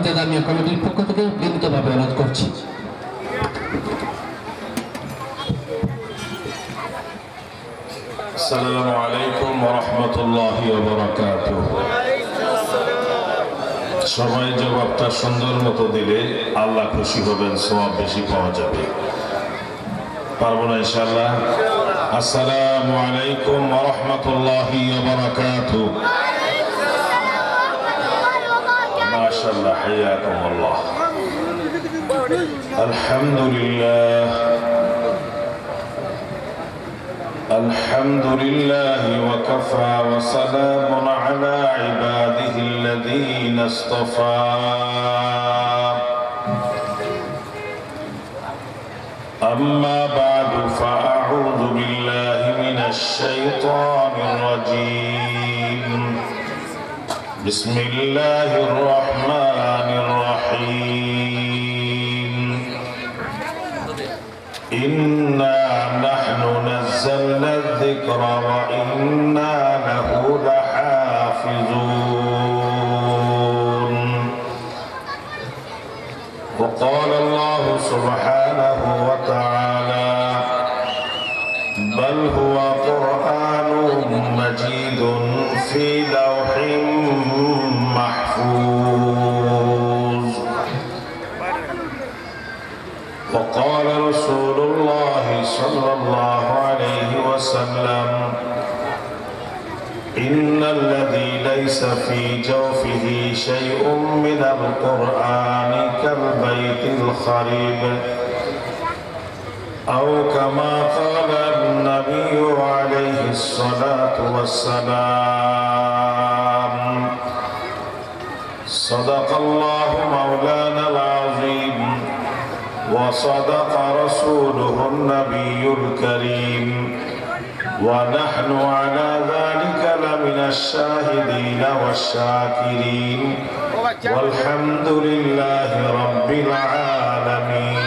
ইন্তেজামিয়া কমিটির পক্ষ থেকে বিনীতভাবে অনুরোধ করছি। আসসালামু আলাইকুম ওয়া রাহমাতুল্লাহি ওয়া বারাকাতুহু। সবাই জবাবটা সুন্দর মতো দিলে আল্লাহ খুশি হবেন, সওয়াব বেশি পাওয়া যাবে। পারবো না ইনশাআল্লাহ? আসসালামু আলাইকুম ওয়া রাহমাতুল্লাহি ওয়া বারাকাতুহু। মাশাআল্লাহ, হায়াকুমুল্লাহ। আলহামদুলিল্লাহ الحمد لله وكفى وسلام على عباده الذين اصطفى أما بعد فأعوذ بالله من الشيطان الرجيم بسم الله الرحمن الرحيم إنا نحن نزلنا الذكر وإنا له لحافظون وقال الله سبحانه وتعالى بل هو قرآن مجيد في لوح محفوظ وقال رسول الله صلى الله عليه وسلم إن الذي ليس في جوفه شيء من القرآن كالبيت الخريب أو كما قال النبي عليه الصلاة والسلام صدق الله مولانا العظيم وصدق رسوله النبي الكريم ونحن على ذلك لمن الشاهدين والشاكرين والحمد لله رب العالمين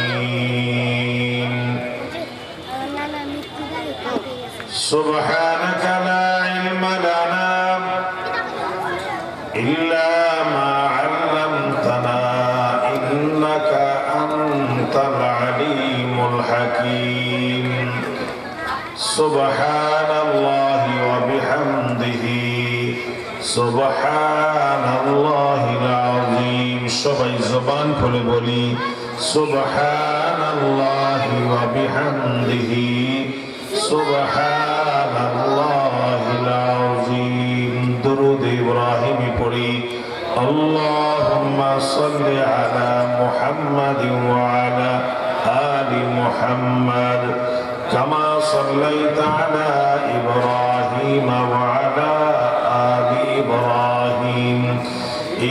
سبحانك لا علم لنا إلا ما علمتنا إنك أنت العليم الحكيم سبحان الله وبحمده سبحان الله العظيم সবাই জবান খুলে বলি سبحان الله وبحمده سبحان الله العظيم درود إبراهيم পড়ি اللهم صل على محمد وعلى آل محمد كما صليت على إبراهيم وعلى آل إبراهيم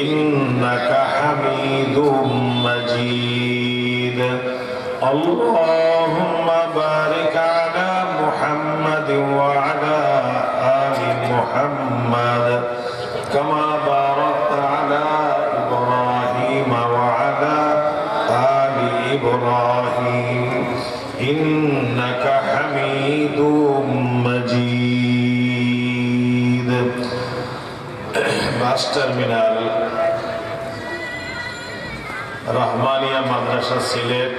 إنك حميد مجيد اللهم بارك على محمد وعلى آل محمد كما باركت على إبراهيم وعلى آل إبراهيم إنك حميد مجيد বাস টার্মিনাল রহমানিয়া মাদ্রাসা সিলেট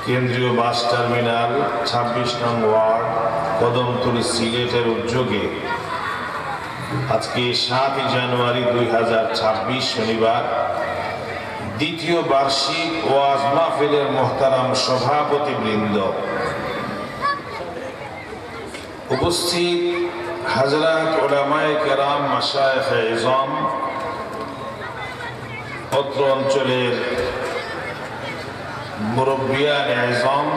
কেন্দ্রীয় বাস টার্মিনাল ২৬ নং ওয়ার্ড কদমতলী সিলেটের উদ্যোগে আজকে ৭ জানুয়ারি ২০২৬ শনিবার দ্বিতীয় বার্ষিক ওয়াজ মাহফিলের মোহতারাম সভাপতিবৃন্দ, উপস্থিত হযরত উলামায়ে কেরাম, মাশায়েখে ইজম, অত্র অঞ্চলের মুরব্বিয়ানে ইজম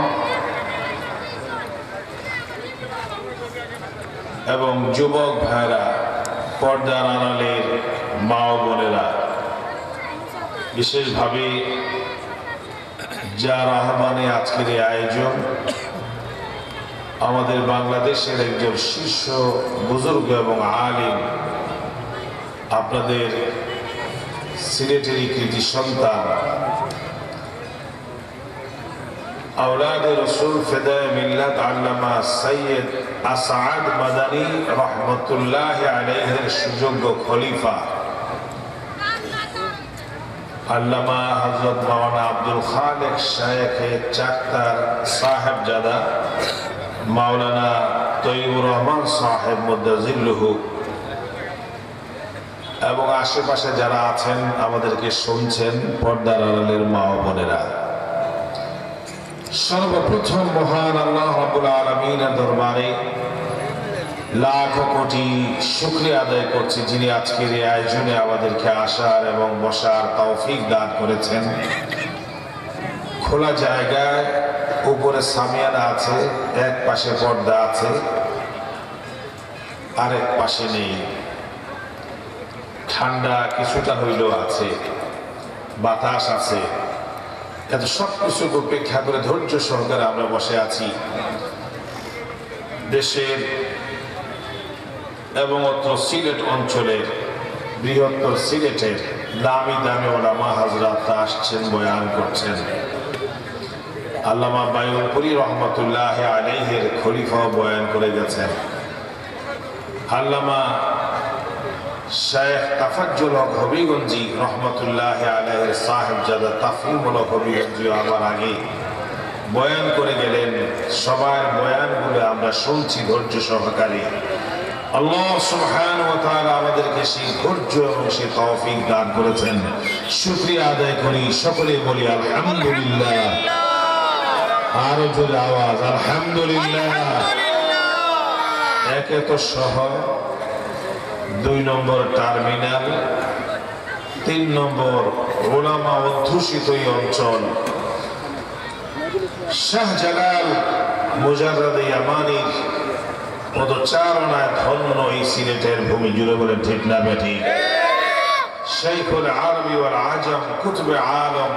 এবং যুবক ভাইরা, পর্দার আড়ালের মা ও বোনেরা, বিশেষভাবে যার আহ্বানে আজকের এই আয়োজন আমাদের বাংলাদেশের একজন শীর্ষ বুজুর্গ এবং আলিম, আপনাদের সিলেটেরই কৃতি সন্তান, আওলাদে রসুল ফেদায়ে মিল্লাত আল্লামা সৈয়দ আসাদ মাদানী রহমতুল্লাহ আলাইহির সুযোগ্য খলিফা আল্লামা হযরত মাওলানা আব্দুল খালেক শায়েখে চাকতার সাহেবজাদা মাওলানা তৈয়বুর রহমান সাহেব মুদ্দাজিল্লুহু এবং আশেপাশে যারা আছেন আমাদেরকে শুনছেন পর্দার আড়ালের মা ও বোনেরা, সর্বপ্রথম মহান আল্লাহ রাব্বুল আলামিনের দরবারে লাখ কোটি শুকরিয়া আদায় করছি, যিনি আজকের এই আয়োজনে আমাদেরকে আসার এবং বসার তৌফিক দান করেছেন। খোলা জায়গায় উপরে সামিয়ানা আছে, এক পাশে পর্দা আছে, আরেক পাশে নেই। ঠান্ডা কিছুটা হইলেও আছে, বাতাস আছে, এত সবকিছু উপেক্ষা করে ধৈর্য সহকারে আমরা বসে আছি। দেশের এবং অত্র সিলেট অঞ্চলের বৃহত্তর সিলেটের দামি দামি ওলামা হযরত আসছেন, বয়ান করছেন। আল্লামা বায়ুনপুরী রহমতুল্লাহ আলাইহির খলিফা বয়ান করে গেছেন। আল্লামা শেখ তাফাজ্জুল হক হবিগঞ্জি রহমতুল্লাহ আলাইহির সাহেবজাদা তাফহিমুল হক হবিগঞ্জি আমার আগে বয়ান করে গেলেন। সবার বয়ানগুলো আমরা শুনছি ধৈর্য সহকারে। আল্লাহ সুবহানাহু ওয়া তাআলা আমাদেরকে সেই ধৈর্য এবং সেই তৌফিক দান করেছেন। শুকরিয়া আদায় করি, সকলে বলি আলহামদুলিল্লাহ। আরো জোরে আওয়াজ আলহামদুলিল্লাহ। একে তো শহর, 2 নম্বর টার্মিনাল, 3 নম্বর ওলামা অধ্যুষিত এই অঞ্চল। শাহজালাল মুজাররদ ইয়ামানির পদচারণায় ধন্য এই সিলেটের ভূমি জুড়ে বলে ঠিক না বেঠি। শাইখুল আরবি ওয়াল আজম কুতুবে আলম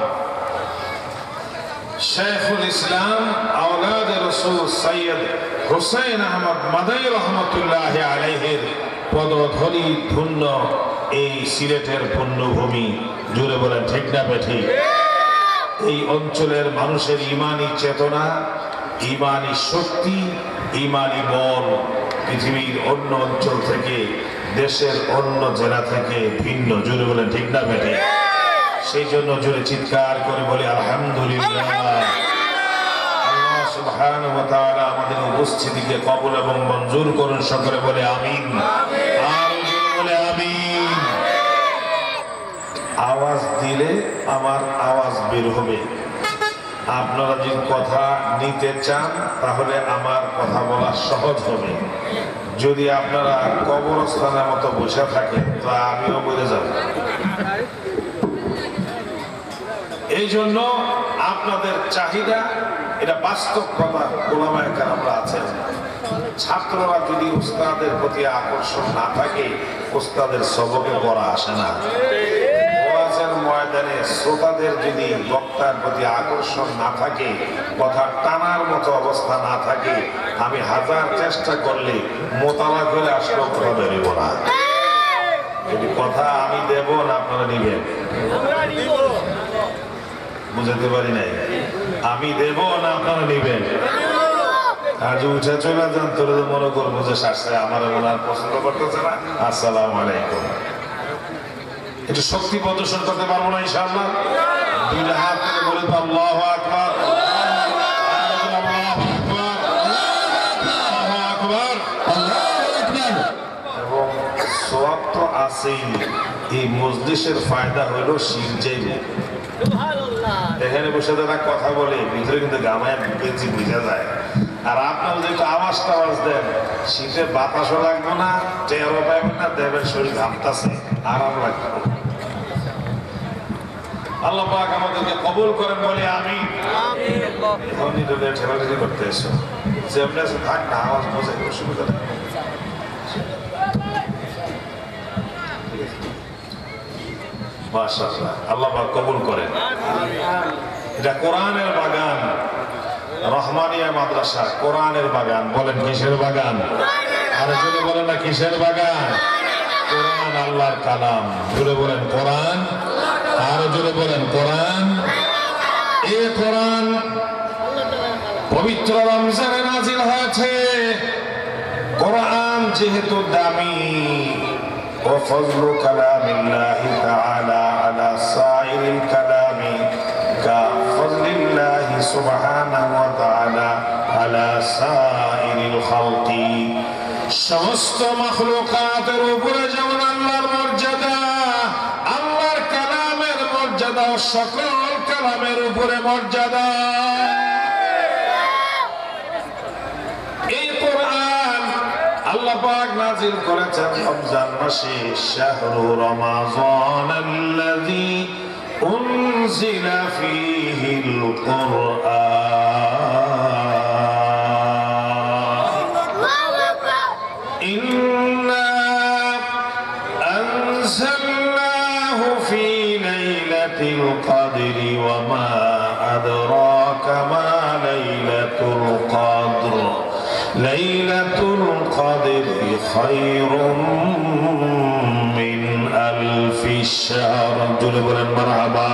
শাইখুল ইসলাম আওলাদ রাসূল সৈয়দ হুসাইন আহমদ মাদানী রহমতুল্লাহ আলাইহির পদধূলি ধন্য এই সিলেটের পুণ্যভূমি জুড়ে বলে ঠিক না বেঠি। এই অঞ্চলের মানুষের ইমানি চেতনা, ইমানি শক্তি, ইমানি বল পৃথিবীর অন্য অঞ্চল থেকে, দেশের অন্য জেলা থেকে ভিন্ন, জুড়ে বলে ঠিক না বেঠি। সেই জন্য জুড়ে চিৎকার করে বলি আলহামদুলিল্লাহ। আল্লাহ সুবহানাহু ওয়া তাআলা আমাদের উপস্থিতিকে কবুল এবং মঞ্জুর করুন, সকলে বলে আমিন। আর জোরে বলে আমিন। আওয়াজ দিলে আমার আওয়াজ বের হবে। আপনারা যদি কথা নিতে চান তাহলে আমার কথা বলা সহজ হবে। যদি আপনারা কবরস্থানের মতো বসে থাকেন তো আমিও বলে যাব। এই জন্য আপনাদের চাহিদা, এটা বাস্তব কথা। ওলামায়ে কেরামরা আছেন, ছাত্ররা যদি উস্তাদের প্রতি আকর্ষণ না থাকে, উস্তাদের সবকে পড়া আসে না। ময়দানে শ্রোতাদের যদি বক্তার প্রতি আকর্ষণ না থাকে, কথা টানার মতো অবস্থা না থাকে, আমি হাজার চেষ্টা করলে মোতালা করে আসলেও কথা বেরোব না। যদি কথা আমি দেব না আপনারা নিবেন, বুঝাতে পারি নাই। আমি দেব না আপনারা নিবেন। আজ উঠে চলে যান, তোরা তো মনে করবো যে শাস্ত্রে আমার মনে আর পছন্দ করতেছে না। আসসালামু আলাইকুম। একটু শক্তি প্রদর্শন করতে পারবো না ইনশাআল্লাহ? 2 হাত থেকে বলে তো আল্লাহু আকবার, আল্লাহু আকবার, আল্লাহু আকবার। এবং সওয়াব তো আছেই। এই মজলিসের ফায়দা হলো শিরজাই। এখানে বসে যারা কথা বলে ভিতরে কিন্তু গামায় বেঁচে বোঝা যায়। আর আপনারা যদি একটু আওয়াজ টাওয়াজ দেন, শীতে বাতাসও লাগবে না, টেরও পাবেন না, দেবের শরীর ঘামতাছে, আরাম লাগবে। আল্লাহ পাক আমাদেরকে কবুল করেন বলে আমি এখনই তো ঠেলাঠেলি করতে এসো, যেমনি আছে থাক না, আওয়াজ বোঝে অসুবিধা নেই। মাশাআল্লাহ, আল্লাহ পাক কবুল করেন। এটা কোরআনের বাগান, রহমানিয়া মাদ্রাসা কোরআনের বাগান। বলেন কিসের বাগান? আর যদি বলেন না কিসের বাগান? কোরআন, আল্লাহর কালাম। জুড়ে বলেন কোরআন, আর জুড়ে বলেন কোরআন। এই কোরআন পবিত্র রমজানে নাজিল হয়েছে। কোরআন যেহেতু দামি, وفضل كلام الله تعالى على سائر সমস্ত মাখলুকাতের উপরে যেমন আল্লাহর মর্যাদা, আল্লাহর কালামের মর্যাদা সকল কালামের উপরে মর্যাদা। এই কোরআন আল্লাহ পাক নাযিল করেছেন রমজান মাসে, শাহরু রমাযানাল্লাযী উনজিলা ফীহিল কুরআন ইন্না আনজালনাহু ফী লাইলাতিল কদরি ওয়া মা আদরাকা মা লাইলাতুল কদর লাইলাতুল কদরি খায়রুম মিন আলফি শাহর। জোরে বলেন মারহাবা।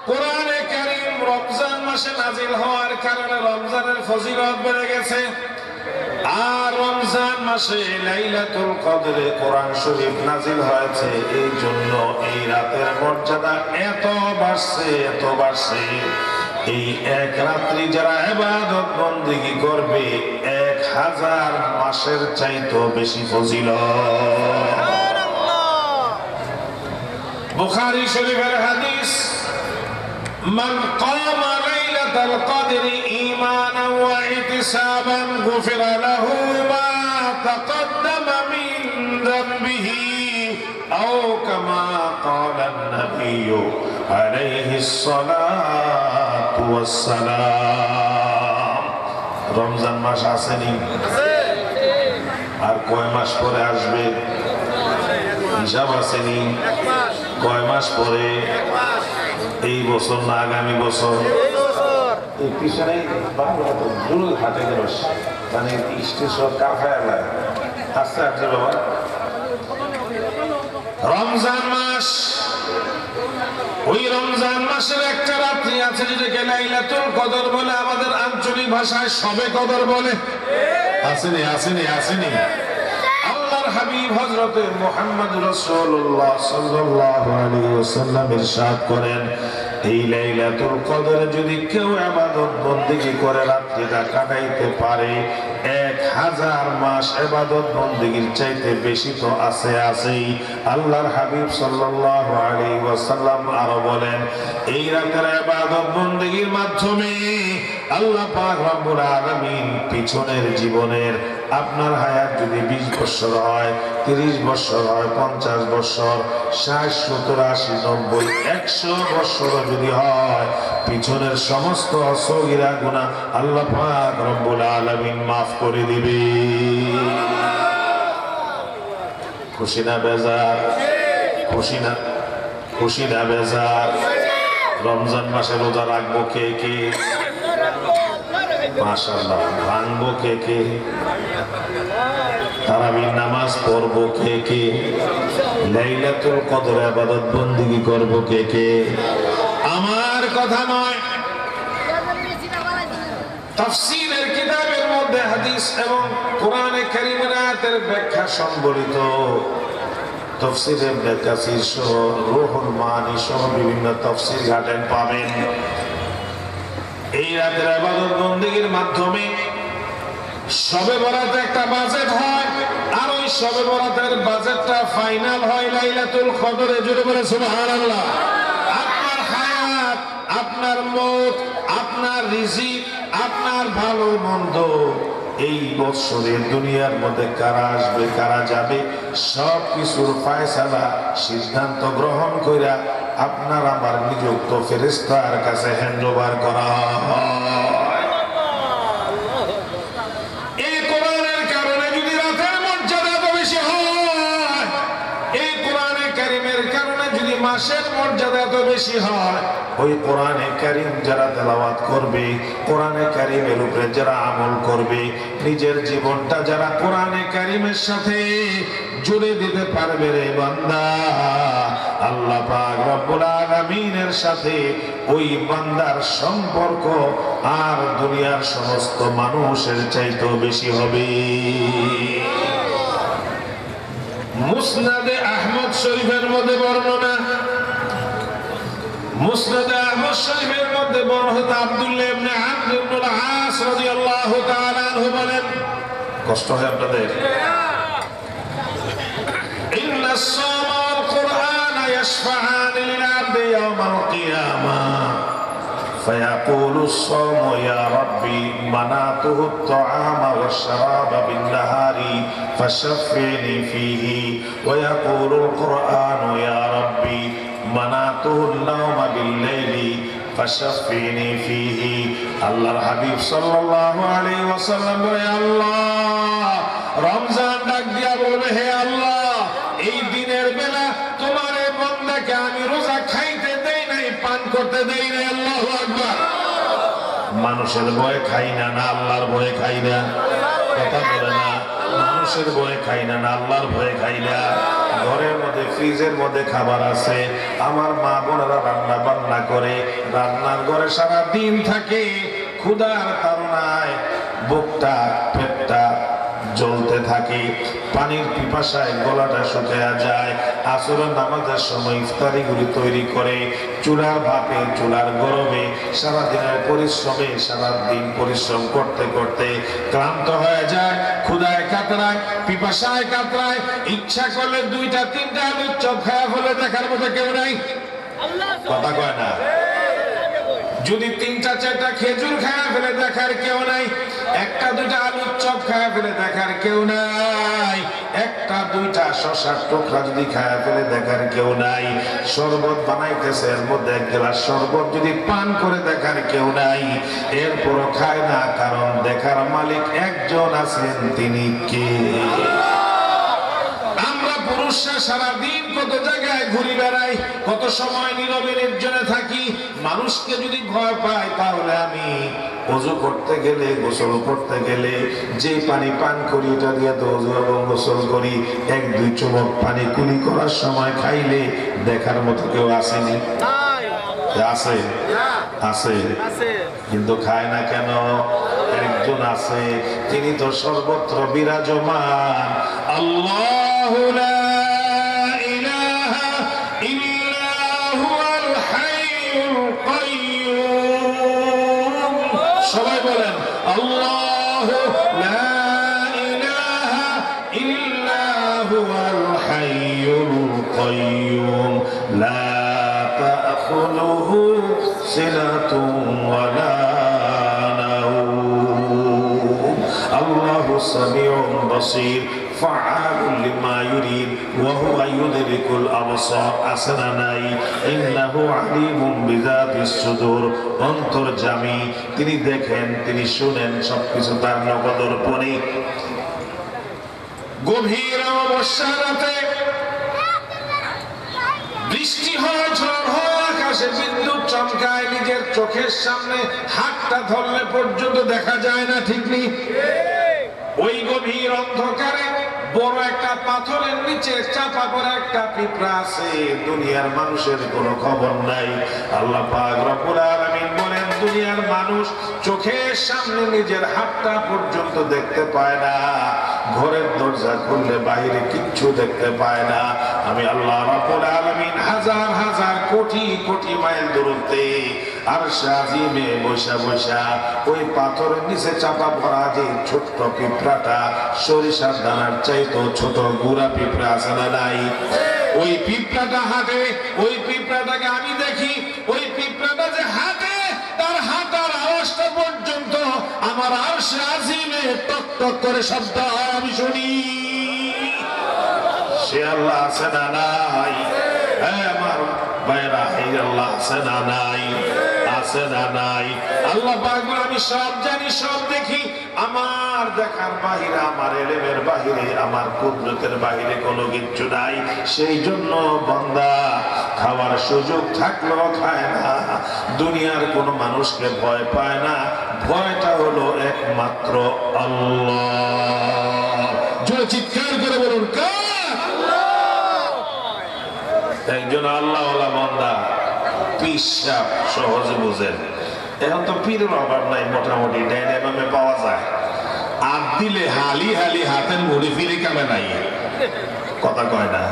কোরআনে কারীম রমজান মাসে নাযিল হওয়ার কারণে রমজানের ফজিলত বেড়ে গেছে। আর রমজান মাসে লাইলাতুল কদরে কোরআন শরীফ নাযিল হয়েছে, এই জন্য এই রাতের মর্যাদা এত বাড়ছে, এত বাড়ছে। এই এক রাত্রি যারা ইবাদত বন্দেগী করবে 1000 মাসের চাইতে বেশি ফজিলত। বুখারী শরীফের হাদিস, মান কামা লাইলাতাল কদরি ঈমানান ওয়া ইহতিসাবান গুফিরা লাহু মা তাকদ্দামা মিন যামবিহি আও কামা ক্বালান নাবিয়্যু আলাইহিস সালাতু ওয়াস সালাম। রমজান মাস আসেনি, আর কয় মাস পরে আসবে হিসাব আসেনি? কয় মাস পরে? এই বছর না আগামী বছর? এই পিছনে হাটে গেল মানে স্টেশন কাফায় আস্তে আস্তে বাবা। রমজান মাস, ওই রমজান মাসের একটা রাত্রি আছে যেটাকে লাইলাতুল কদর বলে, আমাদের আঞ্চলিক ভাষায় শবে কদর বলে। আসেনি আসেনি আসেনি? আল্লাহর হাবিব হযরতে মুহাম্মদ রাসূলুল্লাহ সাল্লাল্লাহু আলাইহি ওয়াসাল্লাম ইরশাদ করেন, এই লাইলাতুল কদরে যদি কেউ ইবাদত বন্দেগী করে রাত্রিটা কাটাইতে পারে, 1000 মাস ইবাদত বন্দেগীর চাইতে বেশি তো আছেই। আল্লাহর হাবিব সাল্লাল্লাহু আলাইহি ওয়াসাল্লাম আরো বলেন, এই রাতের ইবাদত বন্দেগীর মাধ্যমে আল্লাহ পাক রব্বুল আলামিন পিছনের জীবনের আপনার হায়াত যদি 20 বছর হয়, 30 বছর হয়, 50 বছর, 60, 70, 80, 90, 100 বছর যদি হয়, পিছনের সমস্ত সগীরা গুনাহ আল্লাহ পাক রব্বুল আলামিন মাফ করে দিবে। খুশি না বেজার? খুশি না? খুশি না বেজার? রমজান মাসে রোজা রাখবো কে কে? মাশাআল্লাহ। ভাঙবো কে কে? তারাবির নামাজ পড়বো কে কে? লাইলাতুল কদরে ইবাদত বন্দেগী করবো কে কে? আমার কথা নয়, তাফসীরের কিতাবের মধ্যে হাদিস এবং কোরআনে কারীমের আয়াতের ব্যাখ্যা সংবলিত তাফসীর ইবনে কাসীর সহ রুহুল মানি সহ বিভিন্ন তাফসীর ঘাটেন পাবেন। এই রাতের ইবাদত বন্দেগীর মাধ্যমে শবে বরাতে একটা বাজেট হয়, আর ওই শবে বরাতের বাজেটটা ফাইনাল হয় লাইলাতুল কদরে। জোরে বলে সুবহানাল্লাহ। আপনার হায়াত, আপনার মওত, আপনার রিজিক, আপনার ভালো মন্দ, এই বৎসরের দুনিয়ার মধ্যে কারা আসবে কারা যাবে সব কিছুর ফায়সালা সিদ্ধান্ত গ্রহণ কইরা আপনার আমার নিযুক্ত ফেরেশতার কাছে হ্যান্ডওভার করা হয়। এই কোরআনের কারণে যদি রাতের মর্যাদা এত বেশি হয়, এই কোরআনে কারীমের কারণে যদি মাসের মর্যাদা এত বেশি হয়, ওই কোরআনে কারীম যারা তেলাওয়াত করবে, কোরআনে কারীমের উপরে যারা আমল করবে, নিজের জীবনটা যারা কোরআনে কারীমের সাথে জুড়ে দিতে পারবে রে বান্দা, আল্লাহ পাক রব্বুল আলামিনের সাথে ওই বান্দার সম্পর্ক আর দুনিয়ার সমস্ত মানুষের চাইতেও বেশি হবে। মুসনাদে আহমদ শরীফের মধ্যে বর্ণনা, মুসনাদে আহমদ শরীফের মধ্যে বর্ণিত আব্দুল্লাহ ইবনে আমর ইবনুল আস রাদিয়াল্লাহু তাআলা আনহু বলেন, কষ্ট হয় আপনাদের? ইন্না الصوم والقرآن يشفعان للعبد يوم القيامة فيقول الصوم يا ربي منعته الطعام والشراب بالنهار فشفعني فيه ويقول القرآن يا ربي منعته النوم بالليل فشفعني فيه আল্লাহর হাবিব সাল্লাল্লাহু আলাইহি ওয়াসাল্লাম বলে আল্লাহ রমজান ডাক দিয়া বলবে হে আল্লাহ এই দিনের বেলা তোমার এই বান্দাকে আমি রোজা খাইতে দেই নাই পান করতে দেই নাই আল্লাহু আকবার মানুষের ভয়ে খাই না না আল্লাহর ভয়ে খাই না কথা বলে না মানুষের ভয়ে খাই না না আল্লাহর ভয়ে খাই না ঘরের মধ্যে ফ্রিজের মধ্যে খাবার আছে আমার মা বোনেরা রান্না বান্না করে রান্নার ঘরে সারা দিন থাকে ক্ষুধার তাড়নায় বুকটা পেটটা জ্বলতে থাকে পানির পিপাসায় গলাটা শুকিয়ে যায় আসরের নামাজের সময় ইফতারিগুলি তৈরি করে চুলার ভাপে চুলার গরমে সারাদিনের পরিশ্রমে সারাদিন পরিশ্রম করতে করতে ক্লান্ত হয়ে যায় ক্ষুধায় কাতরায় পিপাসায় কাতরায় ইচ্ছা করলে দুইটা তিনটা আলুর চপ খায়া ফেলে দেখার মতো কেউ নাই কথা কয় না যদি তিনটা চারটা খেজুর খায়া ফেলে দেখার কেউ নাই একটা দুইটা আলুর চপ খায়া ফেলে দেখার কেউ নাই একটা দুইটা শশার টুকরা যদি খায়া ফেলে দেখার কেউ নাই শরবত বানাইতেছে এর মধ্যে এক গ্লাস শরবত যদি পান করে দেখার কেউ নাই এরপরও খায় না কারণ দেখার মালিক একজন আছেন তিনি কে পুরুষরা সারাদিন কত জায়গায় ঘুরে বেড়াই কত সময় নীরবে নির্জনে থাকি মানুষকে যদি ভয় পাই তাহলে আমি ওযু করতে গেলে গোসল করতে গেলে যে পানি পান করি এটা দিয়ে তো ওযু এবং গোসল করি এক দুই চুমুক পানি কুলি করার সময় খাইলে দেখার মতো কেউ আসেনি আছে আছে কিন্তু খায় না কেন একজন আছে তিনি তো সর্বত্র বিরাজমান আল্লাহু লা ইলাহা ইল্লা হুয়াল হাইয়ুল কাইয়্যুম সবাই বলেন আল্লাহু লা ইলাহা ইল্লা হুয়াল হাইয়ুল কাইয়্যুম লা তাখুলুহু সিনাতুন ওয়ালা الله سميع بصير فعال لما يريد وهو يدرك الأبصار أسناناي إنه عليم بذات الصدور অন্তর্যামী তিনি দেখেন তিনি শুনেন সবকিছু তার নগদর্পণে গভীর অমাবস্যা রাতে বৃষ্টি হয় ঝড় হয় আকাশে বিদ্যুৎ চমকায় নিজের চোখের সামনে হাতটা ধরলে পর্যন্ত দেখা যায় না ঠিক নেই ওই গভীর অন্ধকারে বড় একটা পাথরের নিচে চাপা পড়া একটা পিঁপড়া আছে দুনিয়ার মানুষের কোনো খবর নাই আল্লাহ পাক রব্বুল আলামিন বলেন দুনিয়ার মানুষ চোখের সামনে নিজের হাতটা পর্যন্ত দেখতে পায় না ঘরের দরজা খুললে বাইরে কিচ্ছু দেখতে পায় না আমি আল্লাহ রাব্বুল আলামিন হাজার হাজার কোটি কোটি মাইল দূরত্বে আরশে আজিমে বসা বসা ওই পাথরের নিচে চাপা পড়া যে ছোট্ট পিঁপড়াটা সরিষার দানার চাইতো ছোট গুড়া পিঁপড়া আছে না নাই ওই পিঁপড়াটা হাঁটে ওই পিঁপড়াটাকে আমি দেখি ওই পিঁপড়াটা যে হাঁটে তার হাঁটার আওয়াজটা পর্যন্ত আমার আরশে আজিমে টক টক করে শব্দ আমি শুনি সে আল্লাহ আছে না নাই আমার ভাইরা এই আল্লাহ আছে না নাই আছে না নাই আল্লাহ পাক বলে আমি সব জানি সব দেখি আমার দেখার বাহিরে আমার ইলমের বাহিরে আমার কুদরতের বাহিরে কোনো কিছু নাই সেই জন্য বান্দা খাওয়ার সুযোগ থাকলেও খায় না দুনিয়ার কোনো মানুষকে ভয় পায় না ভয়টা হলো একমাত্র আল্লাহ জোরে চিৎকার করে বলুন কার একজন আল্লাহওয়ালা বান্দা পিসাব সহজে বুঝেন এখন তো পীরের অভাব নাই মোটামুটি ডাইনামে পাওয়া যায় আর দিলে হালি হালি হাতের মুড়ি ফিরে কামে নাই কথা কয় না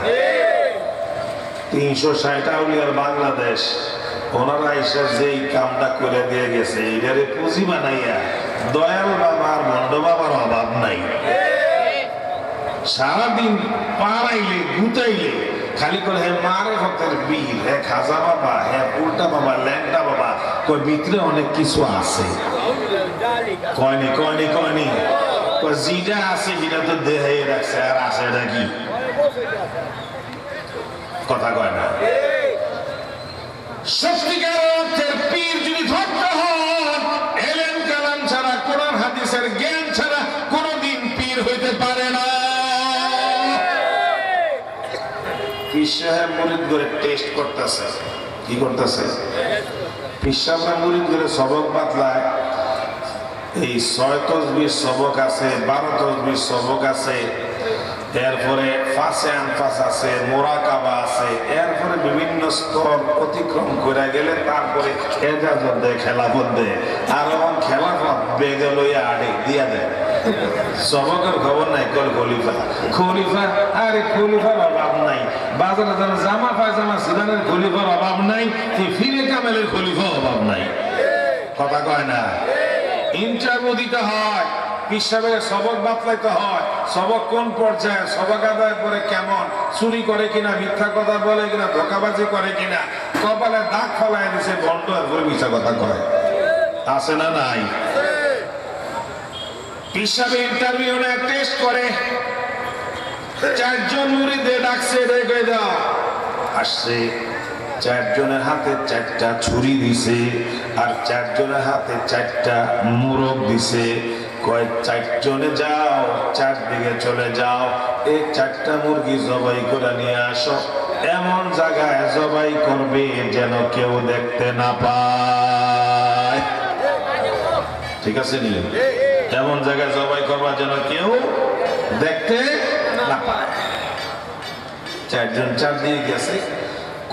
360 আউলিয়ার বাংলাদেশ ওনারা এসে যেই কামটা করে দিয়ে গেছে এটারে পুঁজি বানাইয়া দয়াল বাবার মন্ড বাবার অভাব নাই সারাদিন পাড়াইলে গুতাইলে খালি করে হে মারে হতের বীর হে খাজা বাবা হে উল্টা বাবা ল্যাংটা বাবা কই ভিতরে অনেক কিছু আছে কয়নি কয়নি কয়নি কই জিটা আছে হিটা তো দেহে রাখছে আর আছে নাকি কথা কয় না সত্যিকার অর্থের পীর যদি ধরতে হন এলেম কালাম ছাড়া কোরআন হাদিসের জ্ঞান ছাড়া কোনোদিন পীর হইতে পারে না পীর সাহেব মুরিদ করে টেস্ট করতেছে কি করতেছে পীর সাহেব মুরিদ করে সবক বাতলায় এই 6 তসবির সবক আছে 12 তসবির সবক আছে এরপরে ফাঁসে আনফাস আছে মোরাকাবা আছে এরপরে বিভিন্ন স্তর অতিক্রম করে গেলে তারপরে এজাজত দেয় খেলাফত দেয় আর এখন খেলাফত বেগে লইয়া আড়ে দিয়া দেয় সবকের খবর নাই কল খলিফা খলিফা আরে খলিফার অভাব নাই বাজারে যেন জামা পায়জামা সিদানের খলিফার অভাব নাই ফিরে কামেলের খলিফা অভাব নাই কথা কয় না ইন্টারভিউ দিতে হয় হিসাবের সবক বাতলাইতে হয় সবক কোন পর্যায়ে সবক আদায় করে কেমন চুরি করে কিনা মিথ্যা কথা বলে কিনা ধোকাবাজি করে কিনা কপালে দাগ ফলাই দিছে বন্ধ করে মিথ্যা কথা কয় আছে না নাই হিসাবে ইন্টারভিউ নেয় টেস্ট করে 4 জন মুরিদে ডাকছে রেখে দাও আসছে 4 জনের হাতে 4টা ছুরি দিছে আর 4 জনের হাতে 4টা মুরগ দিছে কয় 4 জনে যাও 4 দিকে চলে যাও এই 4টা মুরগি জবাই করে নিয়ে আসো এমন জায়গায় জবাই করবে যেন কেউ দেখতে না পায় ঠিক আছে নি এমন জায়গায় জবাই করবা যেন কেউ দেখতে না পায় 4 জন 4 দিয়ে গেছে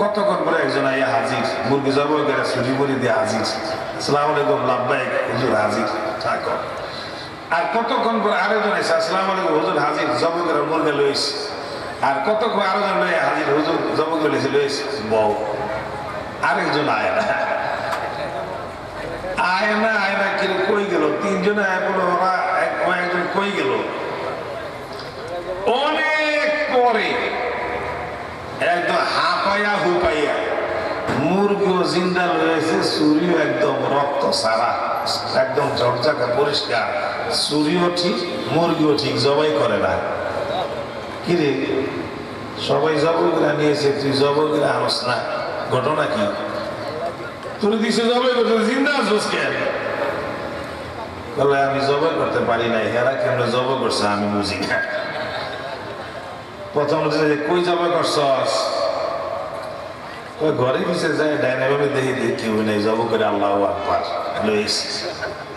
কতক্ষণ পরে একজন আইয়া হাজির মুরগি জবাই করে ছুরি মুড়ি দিয়ে হাজির আসসালামু আলাইকুম লাব্বাইক হুজুর হাজির থাকো আর কতক্ষণ পর আরেকজন এসে আসসালামু আলাইকুম হুজুর হাজির জবাই করে মুরগি লইস আর কতক্ষণ আরেকজন লইয়া হাজির হুজুর জবাই করে লইস বউ আরেকজন আয় না আয় না কিন্তু কই গেল 3 জনে আয় বলো ওরা একজন কই গেল অনেক পরে একদম হাঁপাইয়া হুপাইয়া মুরগিও জিন্দা রয়েছে চুরিও একদম রক্ত সারা একদম ঝকঝকা পরিষ্কার চুরিও ঠিক মুরগিও ঠিক জবাই করে না কিরে সবাই জবাই করে নিয়েছে তুই জবাই করে আনস না ঘটনা কি তুই দিছে জবাই করতে জিন্দা আসছিস কেন বলে আমি জবাই করতে পারি নাই হেরা কেমন জবাই করছে আমি বুঝি না প্রথম কই জবাই করছস ওই ঘরে পিছিয়ে যায় ডাইনে ভাবে দেখি কেউ নেই জব করে আল্লাহ আকবার লইস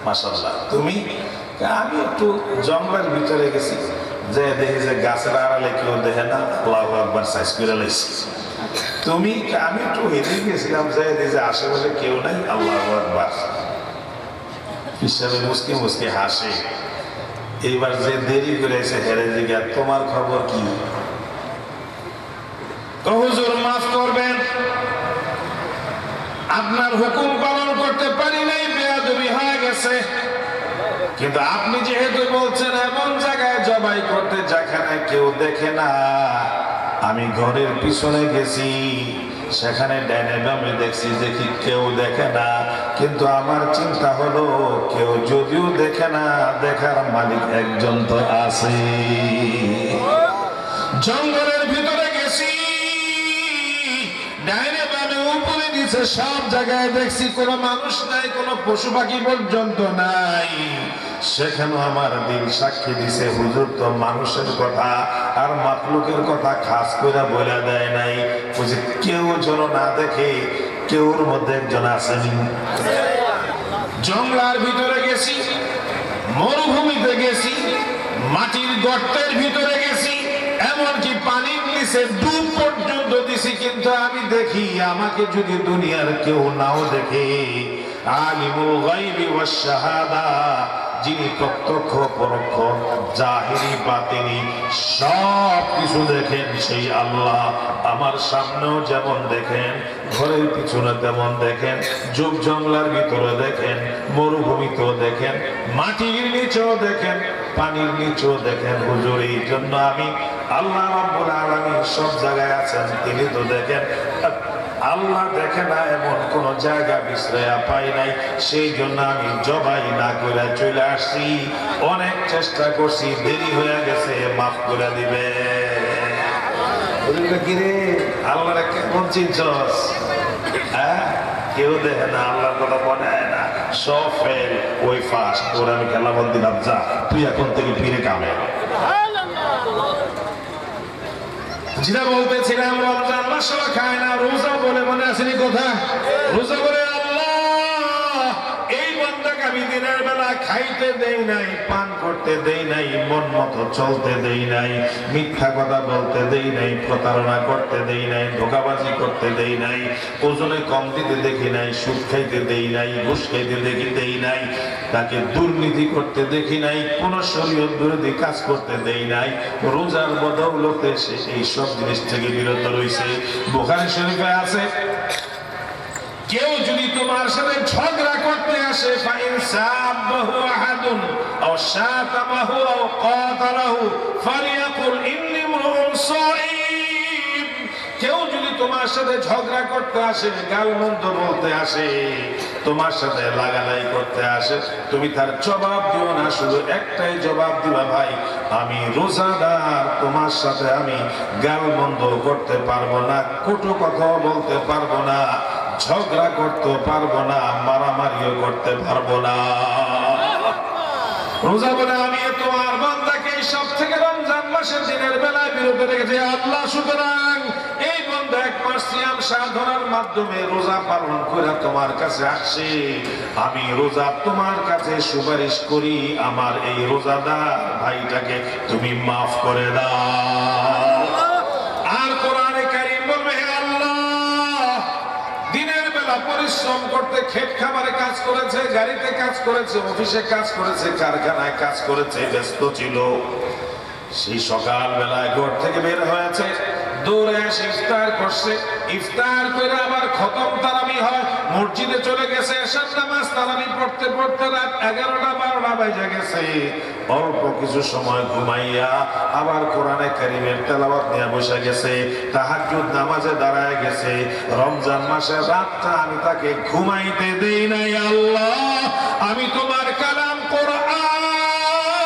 মাশাআল্লাহ তুমি আমি একটু জঙ্গলের ভিতরে গেছি যে দেখি যে গাছের আড়ালে কেউ দেখে না আল্লাহ আকবার সাইজ করে লইছি তুমি আমি একটু হেঁটে গেছিলাম যে দেখি যে আশেপাশে কেউ নাই আল্লাহ আকবার হিসাবে মুসকে মুসকে হাসে এইবার যে দেরি করে এসে হেরে দিকে তোমার খবর কি হুজুর মাফ করবেন আপনার হুকুম পালন করতে পারি নাই বেয়াদবি হয়ে গেছে কিন্তু আপনি যেহেতু বলছেন এমন জায়গায় জবাই করতে যেখানে কেউ দেখে না আমি ঘরের পিছনে গেছি সেখানে ডাইনে বামে দেখছি দেখি কেউ দেখে না কিন্তু আমার চিন্তা হলো কেউ যদিও দেখে না দেখার মালিক একজন তো আছে জঙ্গলের ভিতরে গেছি ডাইনে বামে উপরে নিচে সব জায়গায় দেখছি কোনো মানুষ নাই কোনো পশু পাখি পর্যন্ত নাই সেখানে আমার দিল সাক্ষী দিছে হুজুর তো মানুষের কথা আর মাখলুকের কথা খাস করে বলে দেয় নাই বুঝি কেউ যেন না দেখে কেউর মধ্যে একজন আসেনি জঙ্গলার ভিতরে গেছি মরুভূমিতে গেছি মাটির গর্তের ভিতরে গেছি এমনকি পানির নিচে ডুব পর্যন্ত দিছি কিন্তু আমি দেখি আমাকে যদি দুনিয়ার কেউ নাও দেখে আলিমুল গায়বি ওয়াশ শাহাদা যিনি প্রত্যক্ষ পরোক্ষ জাহিরি বাতিনি সব কিছু দেখেন সেই আল্লাহ আমার সামনেও যেমন দেখেন ঘরের পিছনে তেমন দেখেন যুগ জঙ্গলার ভিতরে দেখেন মরুভূমিতেও দেখেন মাটির নিচেও দেখেন পানির নিচেও দেখেন হুজুর। এই জন্য আমি আল্লাহ রাব্বুল আলামিন সব জায়গায় আছেন, তিনি তো দেখেন। আল্লাহ দেখে না এমন কোন জায়গা বিশ্রয়া পাই নাই, সেই জন্য আমি জবাই না করে চলে আসছি। অনেক চেষ্টা করছি, দেরি হয়ে গেছে, মাফ করে দিবে। কিরে আল্লাহরে কেমন চিনছস? হ্যাঁ, কেউ দেখে না, আল্লাহর কথা মনে হয় না, সব ফেল। ওই ফার্স্ট তোর আমি খেলা বল দিলাম, যা তুই এখন থেকে ফিরে কামে। যেটা বলতেছিলাম, রমজান মাস খায় না, রোজা বলে মনে আসেনি কথা? রোজা বলে আল্লাহ এই বান্দাকে আমি দিনের বেলা খাইতে দেই নাই, পান করতে দেই নাই, মন মতো চলতে দেই নাই, মিথ্যা কথা বলতে দেই নাই, প্রতারণা করতে দেই নাই, ধোঁকাবাজি করতে দেই নাই, ওজনে কম দিতে দেখি নাই, সুদ খাইতে দেই নাই, ঘুষ খাইতে দেই নাই, তাকে দুর্নীতি করতে দেখি নাই, কোন শরীয়ত বিরোধী কাজ করতে দেই নাই। রোজার বদৌলতে সে এই সব জিনিস থেকে বিরত রয়েছে। বুখারী শরীফে আছে, কেউ যদি তোমার সাথে ঝগড়া করতে আসে, ফাইন সাবাহু আহাদুন আও শাতামাহু আও কাতালাহু ফালিয়াকুল ইন্নী মুরউন সাঈম। কেউ যদি তোমার সাথে ঝগড়া করতে আসে, গালমন্দ বলতে আসে, তোমার সাথে লাগালাই করতে আসে, তুমি তার জবাব দিও না, শুধু একটাই জবাব দিবা, ভাই আমি রোজাদার, তোমার সাথে আমি গালমন্দ করতে পারবো না, কটু কথা বলতে পারবো না, ঝগড়া করতে পারবো না, মারামারিও করতে পারবো না। রোজা বলে আমি তোমার বান্দাকে সব থেকে রমজান মাসের দিনের বেলায় বিরত রেখেছি। আল্লাহ সুতরাং এই বান্দা এক মাস সিয়াম সাধনার মাধ্যমে রোজা পালন করে তোমার কাছে আসছে, আমি রোজা তোমার কাছে সুপারিশ করি, আমার এই রোজাদার ভাইটাকে তুমি মাফ করে দাও। আর কোরআনে কারীম বলবে, হে আল্লাহ, দিনের বেলা পরিশ্রম করতে, খেত খামারে কাজ করেছে, গাড়িতে কাজ করেছে, অফিসে কাজ করেছে, কারখানায় কাজ করেছে, ব্যস্ত ছিল, সেই সকাল বেলায় ঘর থেকে বের হয়েছে, দৌড়ে এসে ইফতার করছে, ইফতার করে আবার খতম তারাবি হয়, মসজিদে চলে গেছে, এশার নামাজ তারাবি পড়তে পড়তে রাত 11টা 12টা বেজে গেছে, অল্প কিছু সময় ঘুমাইয়া আবার কোরআনে কারীমের তেলাওয়াত নিয়ে বসে গেছে, তাহাজ্জুদ নামাজে দাঁড়ায় গেছে। রমজান মাসের রাতটা আমি তাকে ঘুমাইতে দেই নাই। আল্লাহ, আমি তোমার কালাম কোরআন,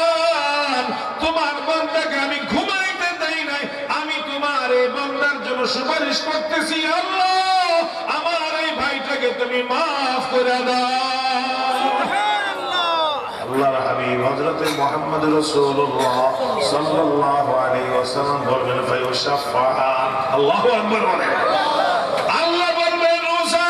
তোমার বান্দাকে আমি ঘুমাইতে দেই নাই, আমি তোমার এই বান্দার জন্য সুপারিশ করতেছি। আল্লাহ, আমার এই ভাইটাকে তুমি মাফ করে দাও। আল্লাহর হাবিব হযরত মুহাম্মদ রাসূলুল্লাহ সাল্লাল্লাহু আলাইহি ওয়াসাল্লাম বলবেন, ফায়ুশাফা। আল্লাহু আকবার বলেন। আল্লাহ বলবেন, রোজা,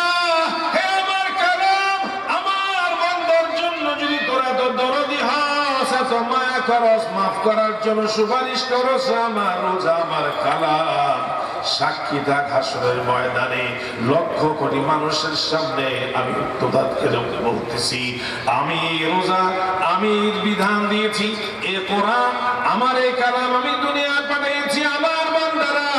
হে আমার কালাম, আমার বান্দার জন্য যদি তোরা তো দরদি হস, এত মায়া করস, মাফ করার জন্য সুপারিশ করস, আমার রোজা, আমার কালাম সাক্ষী থাক হাসরের ময়দানে, লক্ষ কোটি মানুষের সামনে আমি তোদেরকে বলতেছি, আমি রোজা, আমি বিধান দিয়েছি, এ কোরআন, আমার এই কালাম আমি দুনিয়ায় পাঠিয়েছি, আমার বান্দারা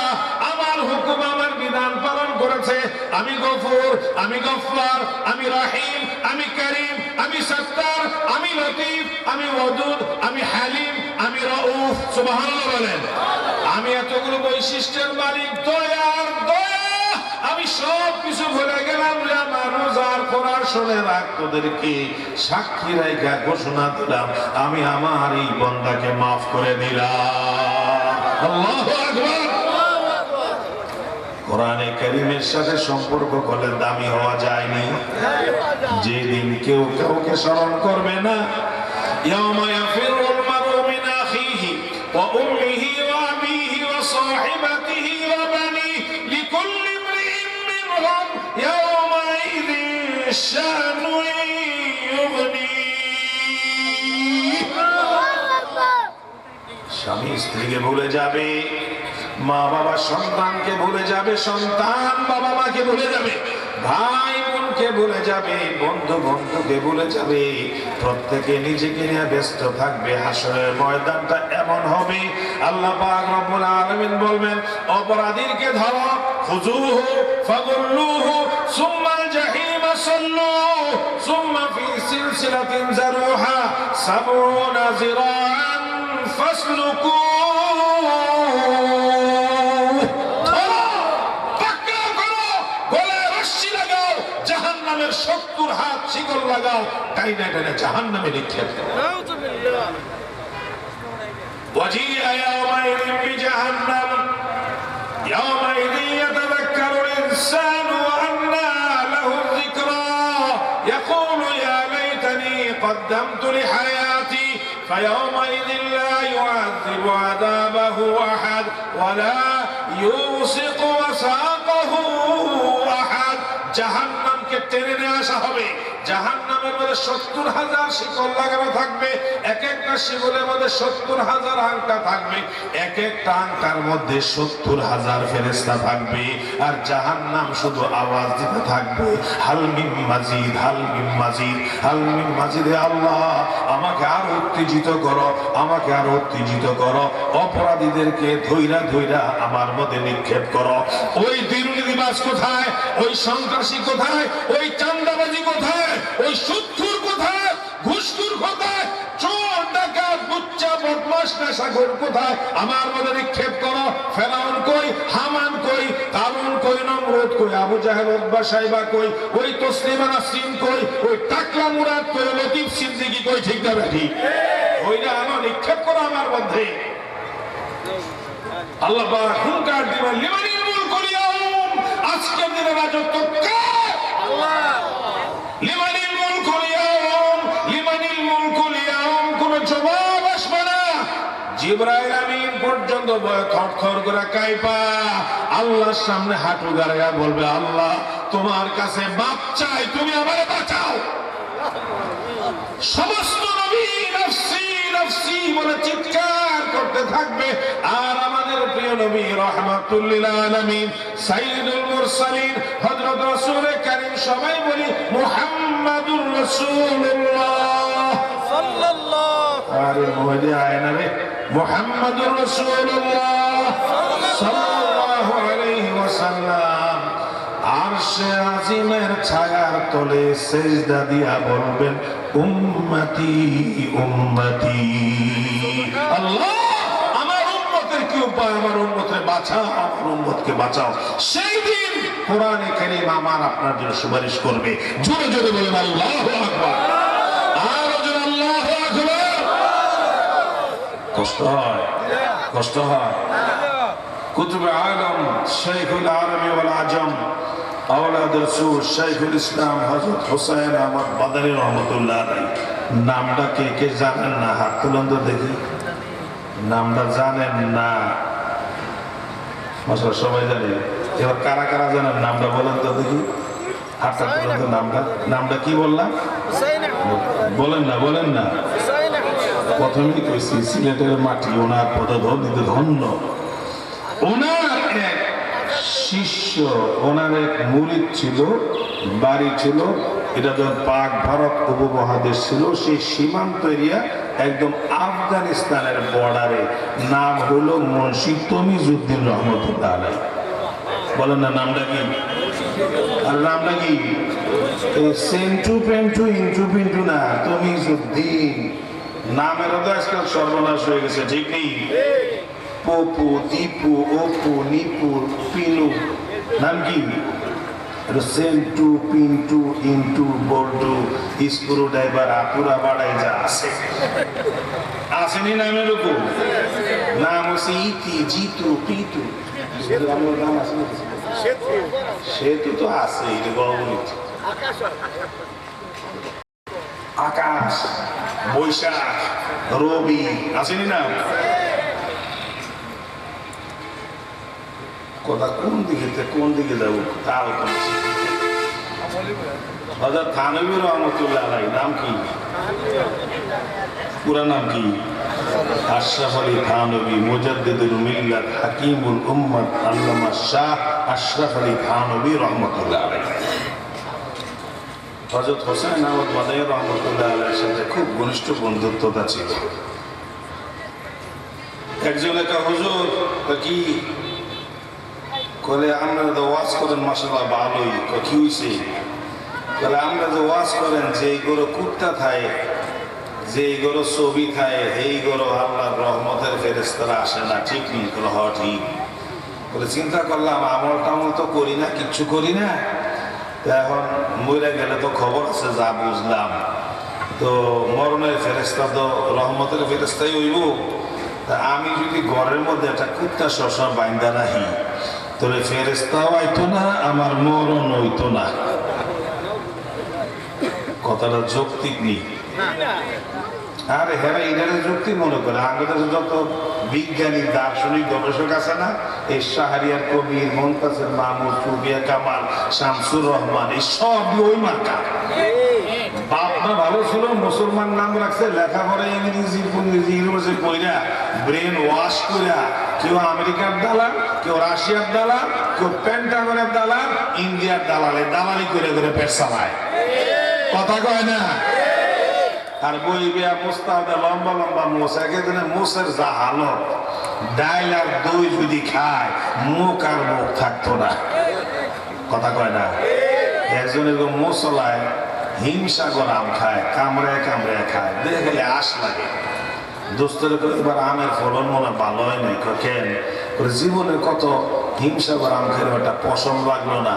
আমার হুকুম, আমার বিধান পালন করেছে। আমি গফুর, আমি গফফার, আমি রহিম, আমি করিম, আমি সত্তার, আমি লতিফ, আমি ওয়াদুদ, আমি হালিম, আমি রাউফ। সুবহানাল্লাহ বলেন। আমি এতগুলো বৈশিষ্ট্যের মালিক, দয়ার দয়া, আমি সব কিছু ভুলে গেলাম রে আমার রোজার কোরআন শুনে রাখ, তোদেরকে সাক্ষী রাইখা ঘোষণা দিলাম, আমি আমার এই বান্দাকে মাফ করে দিলাম। আল্লাহু আকবার। কোরআনে কারীমের সাথে সম্পর্ক করলে দামি হওয়া যায়নি। যেদিন কেউ কাউকে স্মরণ করবে না, ইয়াউমা ইয়াফিরুল মারউ মিন আখিহি ওয়া উম্মিহি ওয়া আবিহি ওয়া সাহিবাতিহি ওয়া বানিহি লিকুল্লি ইমরিইন মিনহুম ইয়াউমাইযিন শানুন ইউগনি। স্বামী স্ত্রীকে ভুলে যাবে, মা বাবা সন্তানকে ভুলে যাবে, সন্তান বাবা মাকে ভুলে যাবে, ভাই বোনকে ভুলে যাবে, বন্ধু বন্ধুকে ভুলে যাবে, প্রত্যেকে নিজেকে নিয়ে ব্যস্ত থাকবে। হাসরের ময়দানটা এমন হবে, আল্লাহ পাক রব্বুল আলামিন বলবেন, অপরাধীকে ধরো, খুযুহু ফাগুল্লুহু সুম্মা জাহিমা সাল্লু সুম্মা ফি سلسلة ذرعها 70 ذراعا فاسلكوه পাকড়াও করো গলায় রশি লাগাও জাহান্নামের 70 হাত শিকল লাগাও টাইনা টাইনা জাহান্নামে নিক্ষেপ করো নাউযুবিল্লাহ وجيء يومئذ بجهنم يومئذ يتذكر الإنسان وأنى له الذكرى يقول يا ليتني قدمت لحياتي فيومئذ لا يعذب عذابه أحد ولا يوثق وثاقه أحد جهنم কে টেনে নিয়ে আসা হবে জাহান্নামের মধ্যে 70,000 শিকল লাগানো থাকবে এক একটা শিকলের মধ্যে 70,000 আংটা থাকবে এক একটা আংটার মধ্যে 70,000 ফেরেশতা থাকবে আর জাহান্নাম শুধু আওয়াজ দিতে থাকবে হাল মিন মাজিদ হাল মিন মাজিদ হাল মিন মাজিদ হে আল্লাহ আমাকে আরো উত্তেজিত করো আমাকে আরো উত্তেজিত করো অপরাধীদেরকে ধইরা ধইরা আমার মধ্যে নিক্ষেপ করো ওই দুর্নীতিবাজ কোথায় ওই সন্ত্রাসী কোথায় ওই চাঁদাবাজি কোথায় ওই সুদখোর কোথায় ঘুষখোর কোথায় চোর ডাকাত লুচ্চা বদমাশ নেশাখোর কোথায় আমার মধ্যে নিক্ষেপ করো ফেরাউন কই হামান কই কারুন কই নমরুদ কই আবু জাহেল উতবা সাইবা কই ওই তসলিমা নাসরিন কই ওই টাকলা মুরাদ কই লতিফ সিদ্দিকী কই ঠিক না ঠিক ওইটা আমার নিক্ষেপ করো আমার মধ্যে আল্লাহ পাক হুঙ্কার দিবেন লিমানিল মুলকুল ইয়াউম আজকের দিনে রাজত্ব কার আল্লাহ লিমানিল মুলকুল ইয়াউম লিমানিল মুলকুল ইয়াউম কোন জবাব আসবে না জিবরাইল আমিন পর্যন্ত থরথর করে কাঁপা আল্লাহর সামনে হাঁটু গাড়িয়া বলবে আল্লাহ তোমার কাছে মাপ চাই তুমি আমারে বাঁচাও সমস্ত নবী নফসি নফসি বলে চিৎকার করতে থাকবে আর আমাদের প্রিয় নবী রাহমাতুল লিল আলামিন সাইয়্যিদুল মুরসালিন হযরত রাসূল কারীম সবাই বলি মুহাম্মাদুর রাসূলুল্লাহ সাল্লাল্লাহু আরে মোহাম্মদে আয়না রে মুহাম্মাদুর রাসূলুল্লাহ সাল্লাল্লাহু আলাইহি ওয়াসাল্লাম আরশে আজিমের ছায়ার তলে সিজদা দিয়া বলবেন উম্মতি উম্মতি আল্লাহ আমার উম্মতের কি উপায় আমার উম্মতকে বাঁচাও আমার উম্মতকে বাঁচাও সেই দিন কোরআনে কারীম আমার আপনার জন্য সুপারিশ করবে জোরে জোরে বলেন আল্লাহু আকবার আর জোরে আল্লাহু আকবার কষ্ট হয় কষ্ট হয় কুতুব আলম শাইখুল আরবি ওয়াল আজম আওলাদ রাসূল শাইখুল ইসলাম হযরত হুসাইন আহমদ বাদানী রহমাতুল্লাহ আলাইহি নামটা কে কে জানেন না হাত তুলুন তো দেখি নামটা জানেন না মাশাআল্লাহ সবাই জানে এবার কারা কারা জানেন নামটা বলেন তো দেখি হাতটা তুলুন তো নামটা কি বললাম বলেন না প্রথমেই কইছি সিলেটের মাটি ওনার পদধূলিতে ধন্য ওনার এক শিষ্য ওনার এক মুরিদ ছিল বাড়ি ছিল এটা যখন পাক ভারত উপমহাদেশ ছিল সেই সীমান্ত এরিয়া একদম আফগানিস্তানের বর্ডারে নাম হলো মুন্সি তমিজউদ্দিন রহমতুল্লাহ আলাইহি বলেন না নামটা কি আর নামটা কি সেন্টু পেন্টু ইন্টু পিন্টু না তমিজউদ্দিন নামের তো আজকাল সর্বনাশ হয়ে গেছে ঠিক নেই পপু দীপু অপু নিপু পিনু নাম কি সেন্টু পিন্টু ইন্টু বল্টু স্ক্রু ড্রাইভার আপুরা বাড়াই যা আছে আসেনি নামের উপর নাম হচ্ছে ইতি জিতু পিতু নাম আছে সেতু তো আছে আকাশ বৈশাখ রবি আসেনি না কথা কোন দিকে যাবো তার হযরত থানভী রহমাতুল্লাহ আলাইহি নাম কি পুরা নাম কি আশরাফ আলী থানভী মুজাদ্দিদুল মিল্লাত হাকিমুল উম্মাত আল্লামা শাহ আশরাফ আলী থানভী রহমাতুল্লাহ আলাইহি হযরত হোসেন আহমদ মাদানী রহমাতুল্লাহ আলাইহির সাথে খুব ঘনিষ্ঠ বন্ধুত্বতা ছিল একজন একটা হুজুর কি করে আপনারা তো ওয়াজ করেন মাশাআল্লাহ ভালোই কি হইছে তাহলে আমরা যে ওয়াজ করেন যে এই গরু কুত্তা থায়, যে এই গরু ছবি থায়, এই গরু আল্লাহর রহমতের ফেরেশতারা আসে না, ঠিক নেই? হওয়া ঠিক। বলে চিন্তা করলাম আমল টামল তো করি না, কিচ্ছু করি না, এখন মরে গেলে তো খবর আছে, যা বুঝলাম। তো মরণের ফেরেশতা তো রহমতের ফেরেশতাই হইব। তা আমি যদি ঘরের মধ্যে একটা কুত্তা শশা বাইন্দা রাখি, তাহলে ফেরেশতাও আইতো না, আমার মরণ হইতো না। কথাটা যৌক্তিক নেই। আরে হ্যাঁ, এটারে যুক্তি মনে করে আমাদের যত বিজ্ঞানী দার্শনিক গবেষক আছে না, এই শাহরিয়ার কবির, মুনতাসির মাহমুদ, সুফিয়া কামাল, শামসুর রহমান, এই সবই ওই মার্কা। বাপমা ভালো ছিল, মুসলমান নাম রাখছে, লেখাপড়া ইংরেজি ইউনিভার্সিটি পড়া, ব্রেন ওয়াশ কইরা, কেউ আমেরিকার দালাল, কেউ রাশিয়ার দালাল, কেউ পেন্টাগনের দালাল, ইন্ডিয়ার দালালে দালালি করে করে পেট চালায়। কথা কয় না? আর বই বিয়া মুস্তাদে লম্বা লম্বা মোষ, একেদিনে মোষের যা হালত, ডাইল আর দই যদি খায় মুখ আর মুখ থাকতো না। কথা কয় না? একজন এরকম মোসলায় হিংসা করে আম খায়, কামড়ে কামড়ে খায়, দেখে গেলে আশ লাগে। দোস্তের এবার আমের ফলন মনে ভালো হয় নাই, কেন জীবনে কত হিংসা করে আম খাইলে একটা পশম লাগলো না,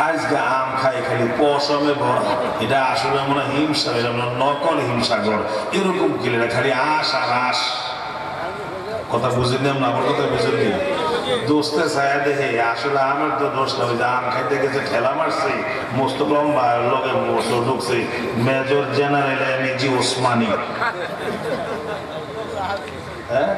আজকে আম খাই খালি পশমে ভরা, এটা আসলে মনে হিংসা, এটা মনে নকল হিংসাগর, এরকম গেলে না, খালি আশ আর আশ। কথা বুঝে নিলাম না? আমার কথা বুঝে নি? দোস্তে ছায়া দেখে আসলে আমার তো দোষ না, ওই যে আম খাইতে গেছে ঠেলা মারছে, মস্ত লম্বা লোকে মস্ত ঢুকছে, মেজর জেনারেল এমজি ওসমানী। হ্যাঁ,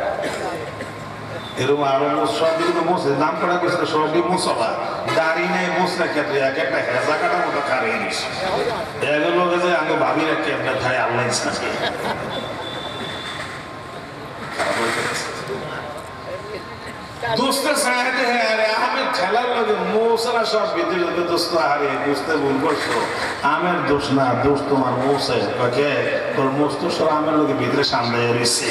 এরকম আরো সবদিকে মোছে নাম করা গেছে, সবই মোছলা দাড়ি নেই, মোছরা ক্ষেত্রে এক একটা হেজা কাটার মতো কারে নিস, এগুলো যে আগে ভাবির একটা একটা খাই আল্লাহ সাথে। দোস্তের সাহায্যে আরে আমের ঠেলার লগে মোছরা সব ভিতরে দোস্ত, আরে বুঝতে ভুল করছো, আমের দোষ না, দোষ তোমার মোছে, তোর মোস্ত সব আমের লগে ভিতরে সামনে রয়েছে।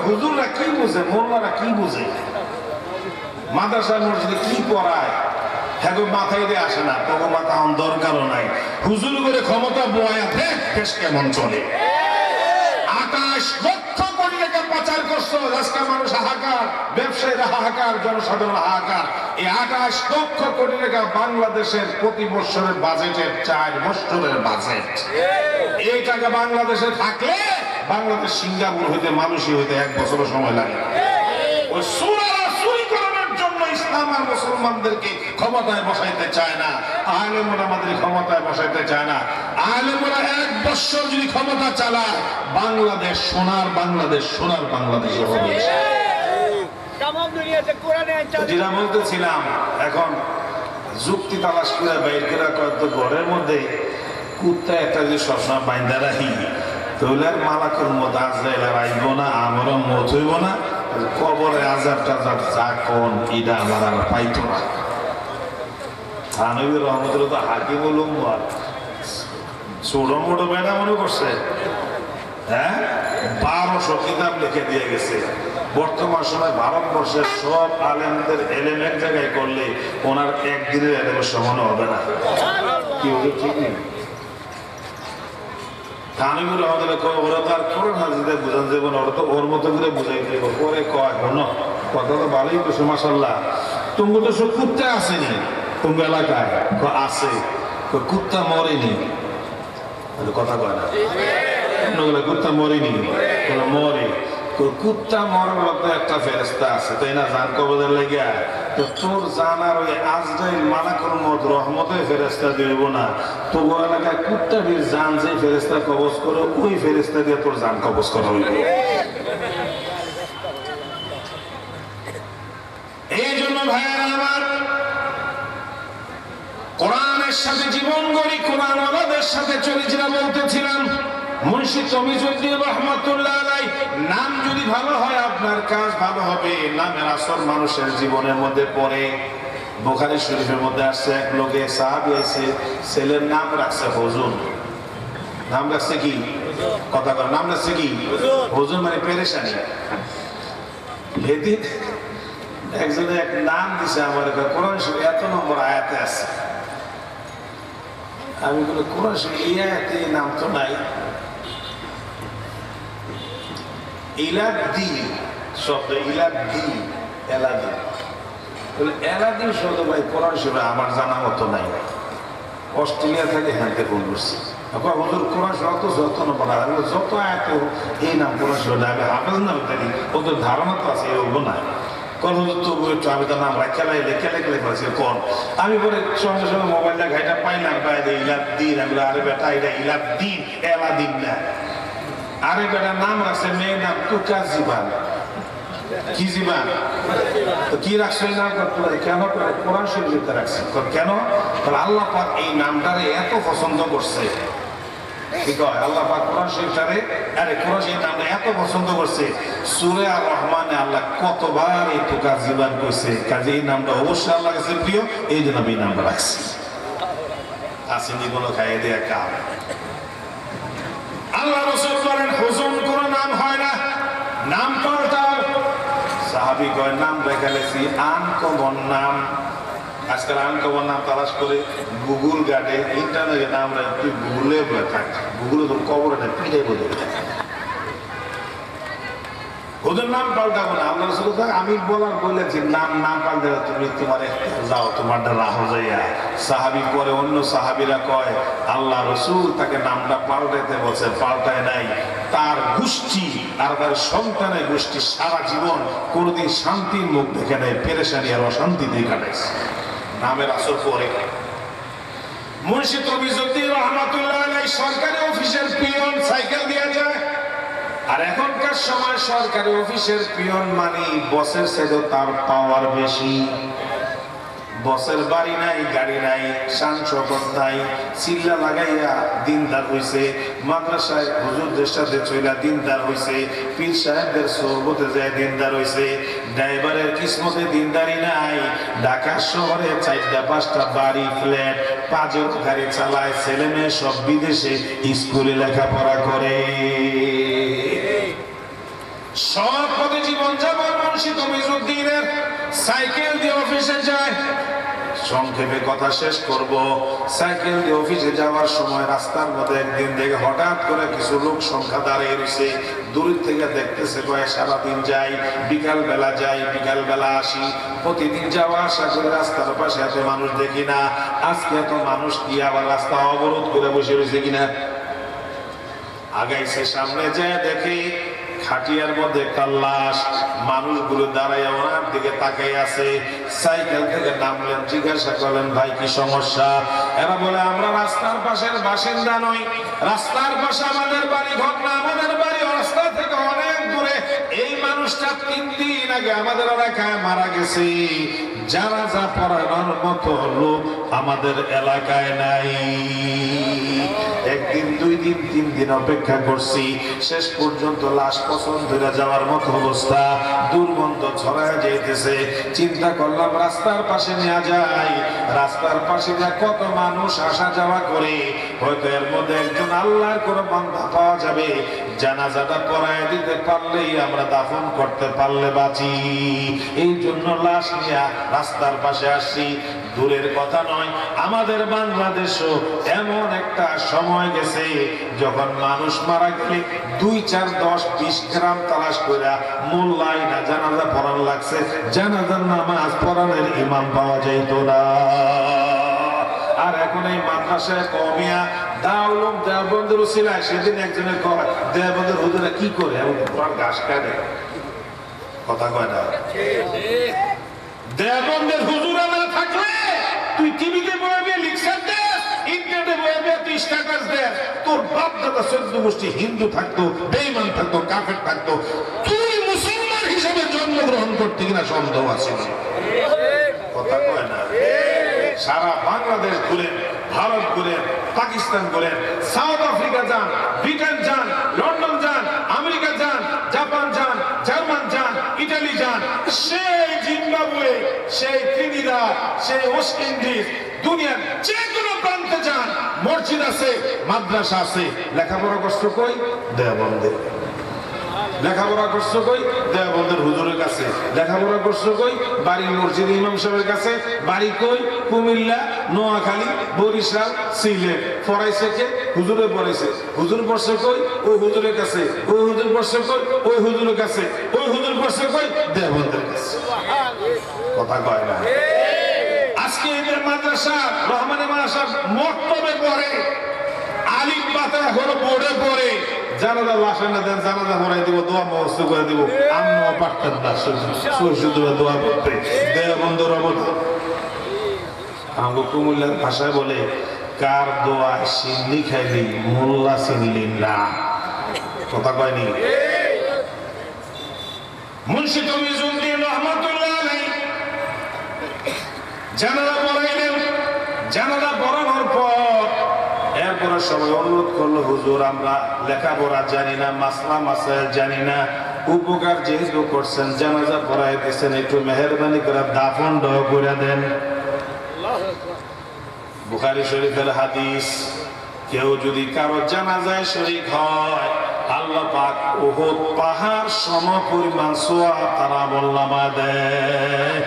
হুজুররা কি বুঝে, মোল্লারা কি বুঝে, মাদ্রাসা মসজিদে কি পড়ায়, হ্যাঁ মাথায় দিয়ে আসে না, তখন মাথা দরকারও নাই। হুজুর করে ক্ষমতা বয়া দেশ কেমন চলে। 28 লক্ষ কোটি টাকা পাচার করছো, আজকে মানুষ হাহাকার, ব্যবসায়ীরা হাহাকার, জনসাধারণ হাহাকার। এই 28 লক্ষ কোটি টাকা বাংলাদেশের প্রতি বছরের বাজেটের 4 বছরের বাজেট। এই টাকা বাংলাদেশে থাকলে বাংলাদেশ সিঙ্গাপুর হইতে, মালয়েশিয়া হইতে 1 বছরের সময় লাগে। ওই সুরারা চুরি করানোর জন্য ইসলাম আর মুসলমানদেরকে ক্ষমতায় বসাইতে চায় না, আলেমরা আমাদের ক্ষমতায় বসাইতে চায় না। আলেমরা 1 বছর যদি ক্ষমতা চালায়, বাংলাদেশ সোনার বাংলাদেশ, সোনার বাংলাদেশ হবে। যেটা বলতেছিলাম, এখন যুক্তি তালাশ করে বাইর করে কয়েকটা ঘরের মধ্যে কুত্তা একটা যদি সবসময় বাইন্দা রাখি, তাহলে আর মালাকুল মত আজরাইল আর আইব না, আমারও মত হইব না, কবরে আজাব টাজাব যা কোন এটা আমার আর পাইতো না। থানবীর রহমতুল্লাহ তো হাকিমুল উম্মাহ ছোট মোটো বেড়া মনে করছে, হ্যাঁ 1200 কিতাব লিখে দিয়ে গেছে। বর্তমান সময় ভারতবর্ষের সব আলেমদের এলেম এক জায়গায় করলে ওনার একদিনের এলেমের সমান হবে না। কি বলে ঠিক নেই? থানবীর রহমতুল্লাহ ওরা তো আর কোরআন হাদিসে বুঝান যাবে না, ওরা তো ওর মতো করে বুঝাই দেব। পরে কয় শোনো, কথা তো ভালোই করছো মাশাআল্লাহ, তুমি তো সব কুত্তা আসেনি তুমি এলাকায়? আছে। কুত্তা মরেনি, কথা কয় না, কুত্তা মরেনি, মরে। কুত্তা মরার মধ্যে একটা ফেরেশতা আছে, তাই না? জান কবজের লেগে তো তোর জানার ওই আজরাইল মালাকুল মউত রহমতের ফেরেশতা দিব না, তো ওই এলাকায় কুত্তাটির জান যে ফেরেশতা কবজ করে, ওই ফেরেশতা দিয়ে তোর জান কবজ করা হইল। এই জন্য ভাইয়েরা আমার, কোরআনের সাথে জীবন গড়ি, কোরআন আমাদের সাথে চলেছিলাম। বলতেছিলাম মুন্সি তমিজুদ্দিন রহমাতুল্লাহ আলাইহি, নাম যদি ভালো হয় আপনার কাজ ভালো হবে। নামের আসর মানুষের জীবনের মধ্যে পড়ে। বুখারী শরীফের মধ্যে আসছে, এক লোকে সাহাবী আছে, ছেলের নাম রাখছে হুজুর। নাম রাখছে কি? কথা বল, নাম রাখছে কি? হুজুর মানে পেরেশানি। এদিন একজনে এক নাম দিছে আমার, কোরআন শরীফ এত নম্বর আয়াতে আছে। আমি বলি কোরআন শরীফ এই আয়াতে এই নাম তো নাই। ইলাদ্দিন শব্দ, ইলাদ্দিন এলাদিন, বলে এলাদিন শব্দ ভাই কোরআন শরীফে আমার জানা মতো নাই। অস্ট্রেলিয়া থেকে হ্যান্ডে ফোন করছি, হুজুর কোরআন শরীফ তো যত নম্বর আমি যত আয়াতে এই নাম কোরআন শরীফ আমি হাফেজ নাম জানি, ওদের ধারণা তো আছে এরকম নাই। আমি তো নাম খেলাইলে খেলে করেছি কোন, আমি পরে সঙ্গে সঙ্গে মোবাইলটা ঘাইটা পাইলাম বাইরে ইলাদ্দিন। আমি আরে বেটা এটা ইলাদ্দিন এলাদিন না, আরে বেটা নাম রাখছে মেয়ের নাম তুকা জীবান। কি জীবান? তো কি রাখছে এই নাম? কেন? কোরআন শরীফে রাখছে। কেন? আল্লাহ পাক এই নামটারে এত পছন্দ করছে। ঠিক হয়, আল্লাহ পাক কোরআন শরীফটারে কোরআন শরীফ নামটা এত পছন্দ করছে। সূরা আর রহমানে আল্লাহ কতবার এই তুকা জীবান কইছে, কাজে এই নামটা অবশ্যই আল্লাহ কাছে প্রিয়, এই জন্য আমি এই নামটা রাখছি। আসেনি কোনো খাইয়ে দেয়া কাম। আল্লাহ রাসূল বলেন হুজুর কোন নাম হয় না, নাম পাল্টাও। সাহাবী কয় নাম রেখেছি আনকমন নাম। আজকাল আনকমন নাম তালাশ করে গুগল ঘাটে ইন্টারনেটে নাম তুই গুগলে থাক, গুগলে তোর কবরে না পিঠে বলে ওদের নাম পাল্টাবো না। আল্লাহ রাসূল আমি বলেছি নাম না পাল্টাবে তুমি তোমার যাও তোমারটা রাহ যাইয়া। সাহাবী পরে অন্য সাহাবীরা কয় আল্লাহ রাসূল তাকে নামটা পাল্টাইতে বলছে, পাল্টায় নাই। তার গোষ্ঠী আর তার সন্তানের গোষ্ঠী সারা জীবন কোনোদিন শান্তির মুখ দেখে নেয়, পেরেশানি আর অশান্তিতে কাটাইছে নামের আসর পরে। মুন্সি তবিজউদ্দিন রহমাতুল্লাহ আলাইহি সরকারি অফিসের পিয়ন সাইকেল দিয়ে যায়, আর এখনকার সময় সরকারি অফিসের পিয়ন মানে বসের চেয়ে তার পাওয়ার বেশি। বসের বাড়ি নাই, গাড়ি নাই, শান শওকত নাই, চিল্লা লাগাইয়া দিনদার হইছে, মাদ্রাসায় হুজুরদের সাথে চইলা দিনদার হইছে, পীর সাহেবদের সোহবতে যায় দিনদার হইছে। ড্রাইভারের কিসমতে দিনদারি নাই, ঢাকা শহরে 4টা-5টা বাড়ি, ফ্ল্যাট, পাঁচজন গাড়ি চালায়, ছেলে মেয়ে সব বিদেশে স্কুলে লেখাপড়া করে, সব পথে জীবন যাপন। মুন্সি তবিজউদ্দিনের সাইকেল দিয়ে অফিসে যায়। সংক্ষেপে কথা শেষ করব। সাইকেল দিয়ে অফিসে যাওয়ার সময় রাস্তার মধ্যে একদিন দেখে হঠাৎ করে কিছু লোক সংখ্যা দাঁড়িয়ে রয়েছে। দূর থেকে দেখতেছে কয়েক সারাদিন যাই, বিকাল বেলা যাই, বিকাল বেলা আসি, প্রতিদিন যাওয়া আসা করে রাস্তার পাশে এত মানুষ দেখি না। আজকে এত মানুষ কি আবার রাস্তা অবরোধ করে বসে রয়েছে কিনা? আগাইছে, সামনে যায় দেখি খাটিয়ার মধ্যে একটা লাশ, মানুষগুলো দাঁড়াইয়া ওনার দিকে তাকাই আছে। সাইকেল থেকে নামলেন, জিজ্ঞাসা করলেন ভাই কি সমস্যা? এরা বলে আমরা রাস্তার পাশের বাসিন্দা নই, রাস্তার পাশে আমাদের বাড়ি ঘর না, আমাদের বাড়ি রাস্তা থেকে অনেক দূরে। এই মানুষটা 3 দিন আগে আমাদের এলাকায় মারা গেছে, জানাজা পড়ানোর মতো লোক আমাদের এলাকায় নাই। একদিন, 2 দিন, 3 দিন অপেক্ষা করছি, শেষ পর্যন্ত লাশ পছন্দ ধরে যাওয়ার মতো অবস্থা, দুর্গন্ধ ছড়ায় যাইতেছে। চিন্তা করলাম রাস্তার পাশে নিয়ে যাই। রাস্তার পাশে যা কত মানুষ আসা যাওয়া করে, হয়তো এর মধ্যে একজন আল্লাহর কোনো বান্দা পাওয়া যাবে, জানাজাটা পড়ায় দিতে পারলেই আমরা দাফন করতে পারলে বাঁচি। এই জন্য লাশ নিয়ে রাস্তার পাশে আসছি। দূরের কথা নয়, আমাদের বাংলাদেশও এমন একটা সময় গেছে যখন মানুষ মারা গেলে 2, 4, 10, 20 গ্রাম তালাশ করে মোল্লাই না জানাজা পড়ান লাগছে, জানাজার নামাজ পড়ানোর ইমাম পাওয়া যাইত না। আর এখন এই মাদ্রাসায় কমিয়া দাউলম দেওবন্দের ছিল, সেদিন একজনের দেওবন্দের হুজুরা কি করে পুরান ঘাস কাটে, কথা কয় না। দেওবন্দের হুজুরা না থাকলে তুই টিভিতে বইবে লিখছেন দে, ইন্টারনেটে বইবে তুই স্ট্যাটাস দে, তোর বাপ দাদা 14 গোষ্ঠী হিন্দু থাকতো, বেঈমান থাকতো, কাফের থাকতো, তুই মুসলমান হিসেবে জন্মগ্রহণ করতে কিনা সন্দেহ আছে, কথা কয় না। সারা বাংলাদেশ ঘুরেন, ভারত ঘুরেন, পাকিস্তান ঘুরেন, সাউথ আফ্রিকা যান, ব্রিটেন যান, লন্ডন যান, আমেরিকা যান, জাপান যান, জার্মান যান, ইটালি যান, সেই জিম্বাবুয়ে, সেই ত্রিনিদাদ, সেই ওয়েস্ট ইন্ডিজ, দুনিয়ার যে কোনো প্রান্তে যান, মসজিদ আছে, মাদ্রাসা আছে, লেখাপড়া কষ্ট কই দেওবন্দে। লেখাপড়া করছো কই? দেওবন্দের হুজুরের কাছে। লেখাপড়া করছো কই? বাড়ির মসজিদ ইমাম সাহেবের কাছে। বাড়ি কই? কুমিল্লা, নোয়াখালী, বরিশাল, সিলেট। পড়াইছে কে? হুজুরে পড়াইছে। হুজুর পড়ছে কই? ওই হুজুরের কাছে। ওই হুজুর পড়ছে কই? ওই হুজুরের কাছে। ওই হুজুর পড়ছে কই? দেওবন্দের কাছে। কথা কয় না? আজকে এদের মাদ্রাসা রহমানের মাদ্রাসা মক্তবে পড়ে, আলিম পাতা এখনো বোর্ডে পড়ে। জানাজা লাশে না দেন, জানাজা পড়াই দিব, দোয়া মহস্ত করে দিব। আমরাও পারতেন না শুধু দোয়া করতে। দেওবন্দের অবদান আমাকে কুমিল্লার ভাষায় বলে, কার দোয়া সিন্নি খাইলি মোল্লা চিনলি না। কথা কয়নি? মুন্সি তমিজউদ্দিন রহমাতুল্লাহ আলাইহি জানাজা পড়াইলেন। জানাজা পড়ানোর পর এরপরে সবাই অনুরোধ করলো, হুজুর আমরা লেখাপড়া জানি না, মাসলা মাসাইল জানি না, উপকার যেহেতু করছেন, জানাজা পড়াই দিচ্ছেন, একটু মেহেরবানি করে দাফন দাও করে দেন। বুখারী শরীফের হাদিস, কেউ যদি কারো জানাজায় শরীক হয়, আল্লাহ পাক উহুদ পাহাড় সমপরিমাণ সওয়াব তার আমলনামায় দেয়।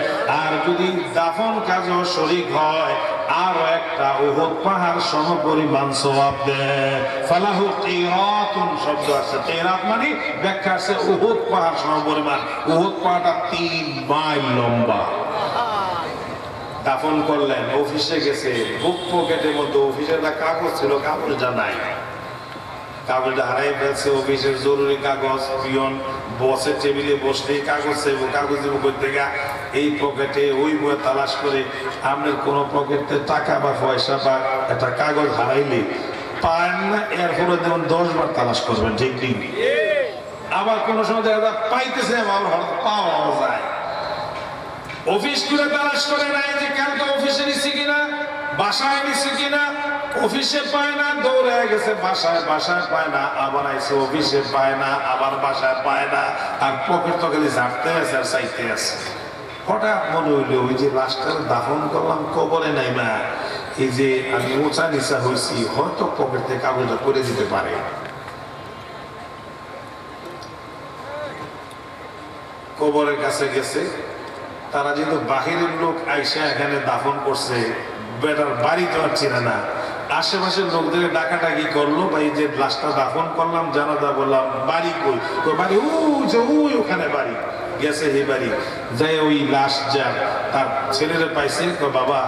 আর যদি দাফন কাজও শরীক হয়, আরো একটা উহুদ পাহাড় সমপরিমাণ সওয়াব দেয়। ফালাহু কিরাতুন শব্দ আছে, কিরাত মানে ব্যাখ্যা আছে উহুদ পাহাড় সমপরিমাণ। উহুদ পাহাড়টা 3 মাইল লম্বা। দাফন করলেন, অফিসে গেছে, বুক পকেটের মধ্যে অফিসের একটা কাগজ ছিল, কাগজটা নাই। কাগজটা হারাই ফেলছে, অফিসের জরুরি কাগজ। পিয়ন বসের টেবিলে বসলেই কাগজ চাইব, কাগজ দিব করতে গা এই পকেটে ওই বই তালাশ করে। আপনার কোনো পকেটে টাকা বা পয়সা বা একটা কাগজ হারাইলে পান না, এরপরে যেমন 10 বার তালাশ করবেন, ঠিক নেই? আবার কোনো সময় দেখা যায় পাইতেছে, আবার হঠাৎ পাওয়া যায়। অফিস খুলে তালাশ করে নাই যে কালকে অফিসে নিচ্ছে কিনা, বাসায় নিচ্ছে কিনা। অফিসে পায় না, দৌড়ে গেছে বাসায়, বাসায় পায় না, আবার আইসে অফিসে পায় না, আবার বাসায় পায় না। আর পকেট তো খালি ঝাড়তে আছে আর চাইতে আছে। হঠাৎ মনে হইলো, ওই যে লাশটা দাফন করলাম কবরে নাই মা, এই যে আমি উঁচা নিচা হয়েছি, হয়তো পকেট থেকে কাগজটা করে দিতে পারে। কবরের কাছে গেছে, তারা যেহেতু বাহিরের লোক আইসা এখানে দাফন করছে, বেটার বাড়ি তো আর চিনে না। আশেপাশের লোকদের ডাকাডাকি করলো, ভাই যে লাশটা দাফন করলাম, জানাজা বললাম, বাড়ি কই? বাড়ি ওই ওখানে বাড়ি। গেছে এই বাড়ি, যাই ওই লাশ যা তার ছেলেরা পাইছে, বাবা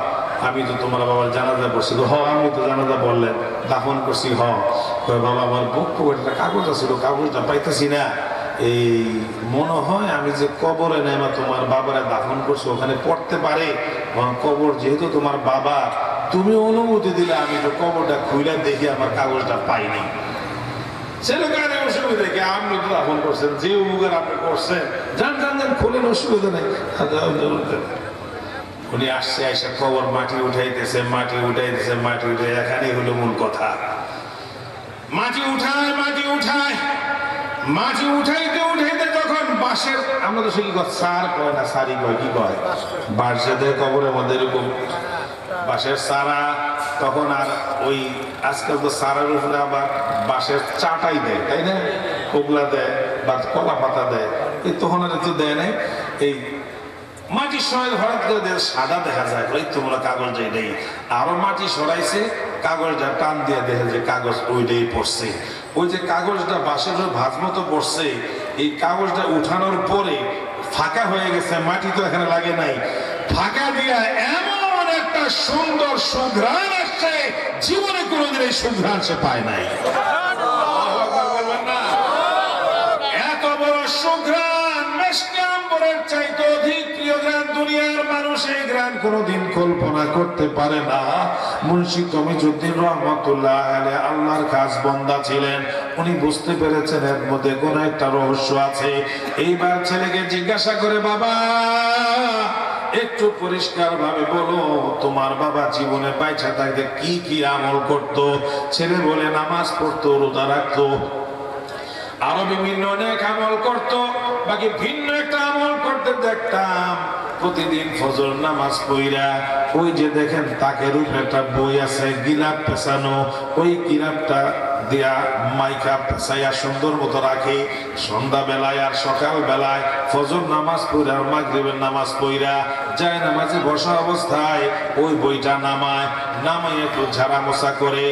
আমি তো তোমার বাবার জানাজা করছি। হ আমি তো জানাজা বললেন, দাফন করছি। হ বাবা আমার বুক পকেটে কাগজ আছিল, কাগজটা পাইতেছি না। এই মনে হয় আমি যে কবরে নেমা তোমার বাবারা দাফন করছো ওখানে পড়তে পারে। কবর যেহেতু তোমার বাবা, তুমি অনুমতি দিলে আমি তো কবরটা খুলে দেখি, আমার কাগজটা পাইনি। ছেলেকারে অসুবিধা কি? আপনি তো দাফন করছেন, যে উপকার আপনি করছেন, যান যান যান খোলেন, অসুবিধা নেই। উনি আসছে, এসে কবর মাটি উঠাইতেছে, মাটি উঠাইতেছে, মাটি উঠে, এখানেই হলো মূল কথা। মাটি উঠায়, মাটি উঠায়, মাটি উঠাইতে উঠাইতে যখন বাঁশের, আমরা তো সে কি কয়, সার কয় না, সারি কয়, কি কয়, বাঁশে দেয় কবরের মধ্যে এরকম বাঁশের সারা। তখন আর ওই আজকাল তো সারার উপরে আবার বাঁশের চাটাই দেয়, তাই না? কোবলা দেয় বা কলা পাতা দেয়, এই তখন আর তো দেয় নাই। এই মাটি সরাই হঠাৎ করে সাদা দেখা যায়, ওই তোমরা কাগজ নেই। আরো মাটি সরাইছে, কাগজটা টান দিয়ে দেখে যে কাগজ ওইটাই পড়ছে। ওই যে কাগজটা বাঁশের ভাঁজ মতো পড়ছে, এই কাগজটা উঠানোর পরে ফাঁকা হয়ে গেছে, মাটি তো এখানে লাগে নাই। ফাঁকা দিয়া এমন একটা সুন্দর সুঘ্রাণ আসছে, জীবনে কোনোদিন এই সুঘ্রাণ সে পায় নাই। এত বড় সুঘ্রাণ, মেশকাম্বরের চাইতে অধিক প্রিয় গ্রাম দুনিয়ার মানুষ এই গ্রাম কোনোদিন কল্পনা করতে পারে না। মুন্সি তমিজউদ্দিন রহমাতুল্লাহ আলাইহি আল্লাহর খাস বান্দা ছিলেন। উনি বুঝতে পেরেছেন এর মধ্যে কোন একটা রহস্য আছে। এইবার ছেলেকে জিজ্ঞাসা করে, বাবা একটু পরিষ্কার ভাবে বলো, তোমার বাবা জীবনে বাইচা থাকতে কি কি আমল করতো? ছেলে বলে, নামাজ পড়তো, রোজা রাখতো, আরো বিভিন্ন অনেক আমল করতো। বাকি ভিন্ন একটা আমল করতে দেখতাম, প্রতিদিন ফজর নামাজ পড়া, ওই যে দেখেন তাকের উপরে একটা বই আছে, গিলাপ পেছানো, ওই গিলাপটা দিয়া মাইকা পেঁচাইয়া সুন্দর মতো রাখে। সন্ধ্যা বেলায় আর সকাল বেলায় ফজর নামাজ পড়া আর মাগরিবের নামাজ পড়া যায় নামাজে বসা অবস্থায় ওই বইটা নামায় একটু ঝাড়া মোছা করে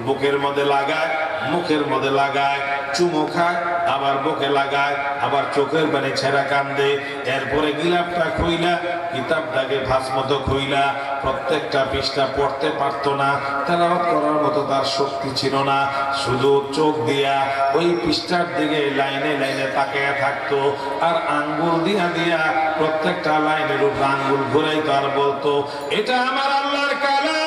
বুকের মধ্যে লাগায়, মুখের মধ্যে লাগায়, চুমো খায়, আবার বুকে লাগায়, আবার চোখের পানি ছেঁড়া কান্দে। এরপরে গিলাপটা খুইলা কিতাবটাকে ভাস মতো খুইলা প্রত্যেকটা পৃষ্ঠা পড়তে পারতো না, তেলাওয়াত করার মতো তার শক্তি ছিল না, শুধু চোখ দিয়া ওই পৃষ্ঠার দিকে লাইনে লাইনে তাকিয়ে থাকতো আর আঙ্গুল দিয়া দিয়া প্রত্যেকটা লাইনের উপর আঙ্গুল ঘুরাইতো আর বলতো, এটা আমার আল্লাহর কালাম।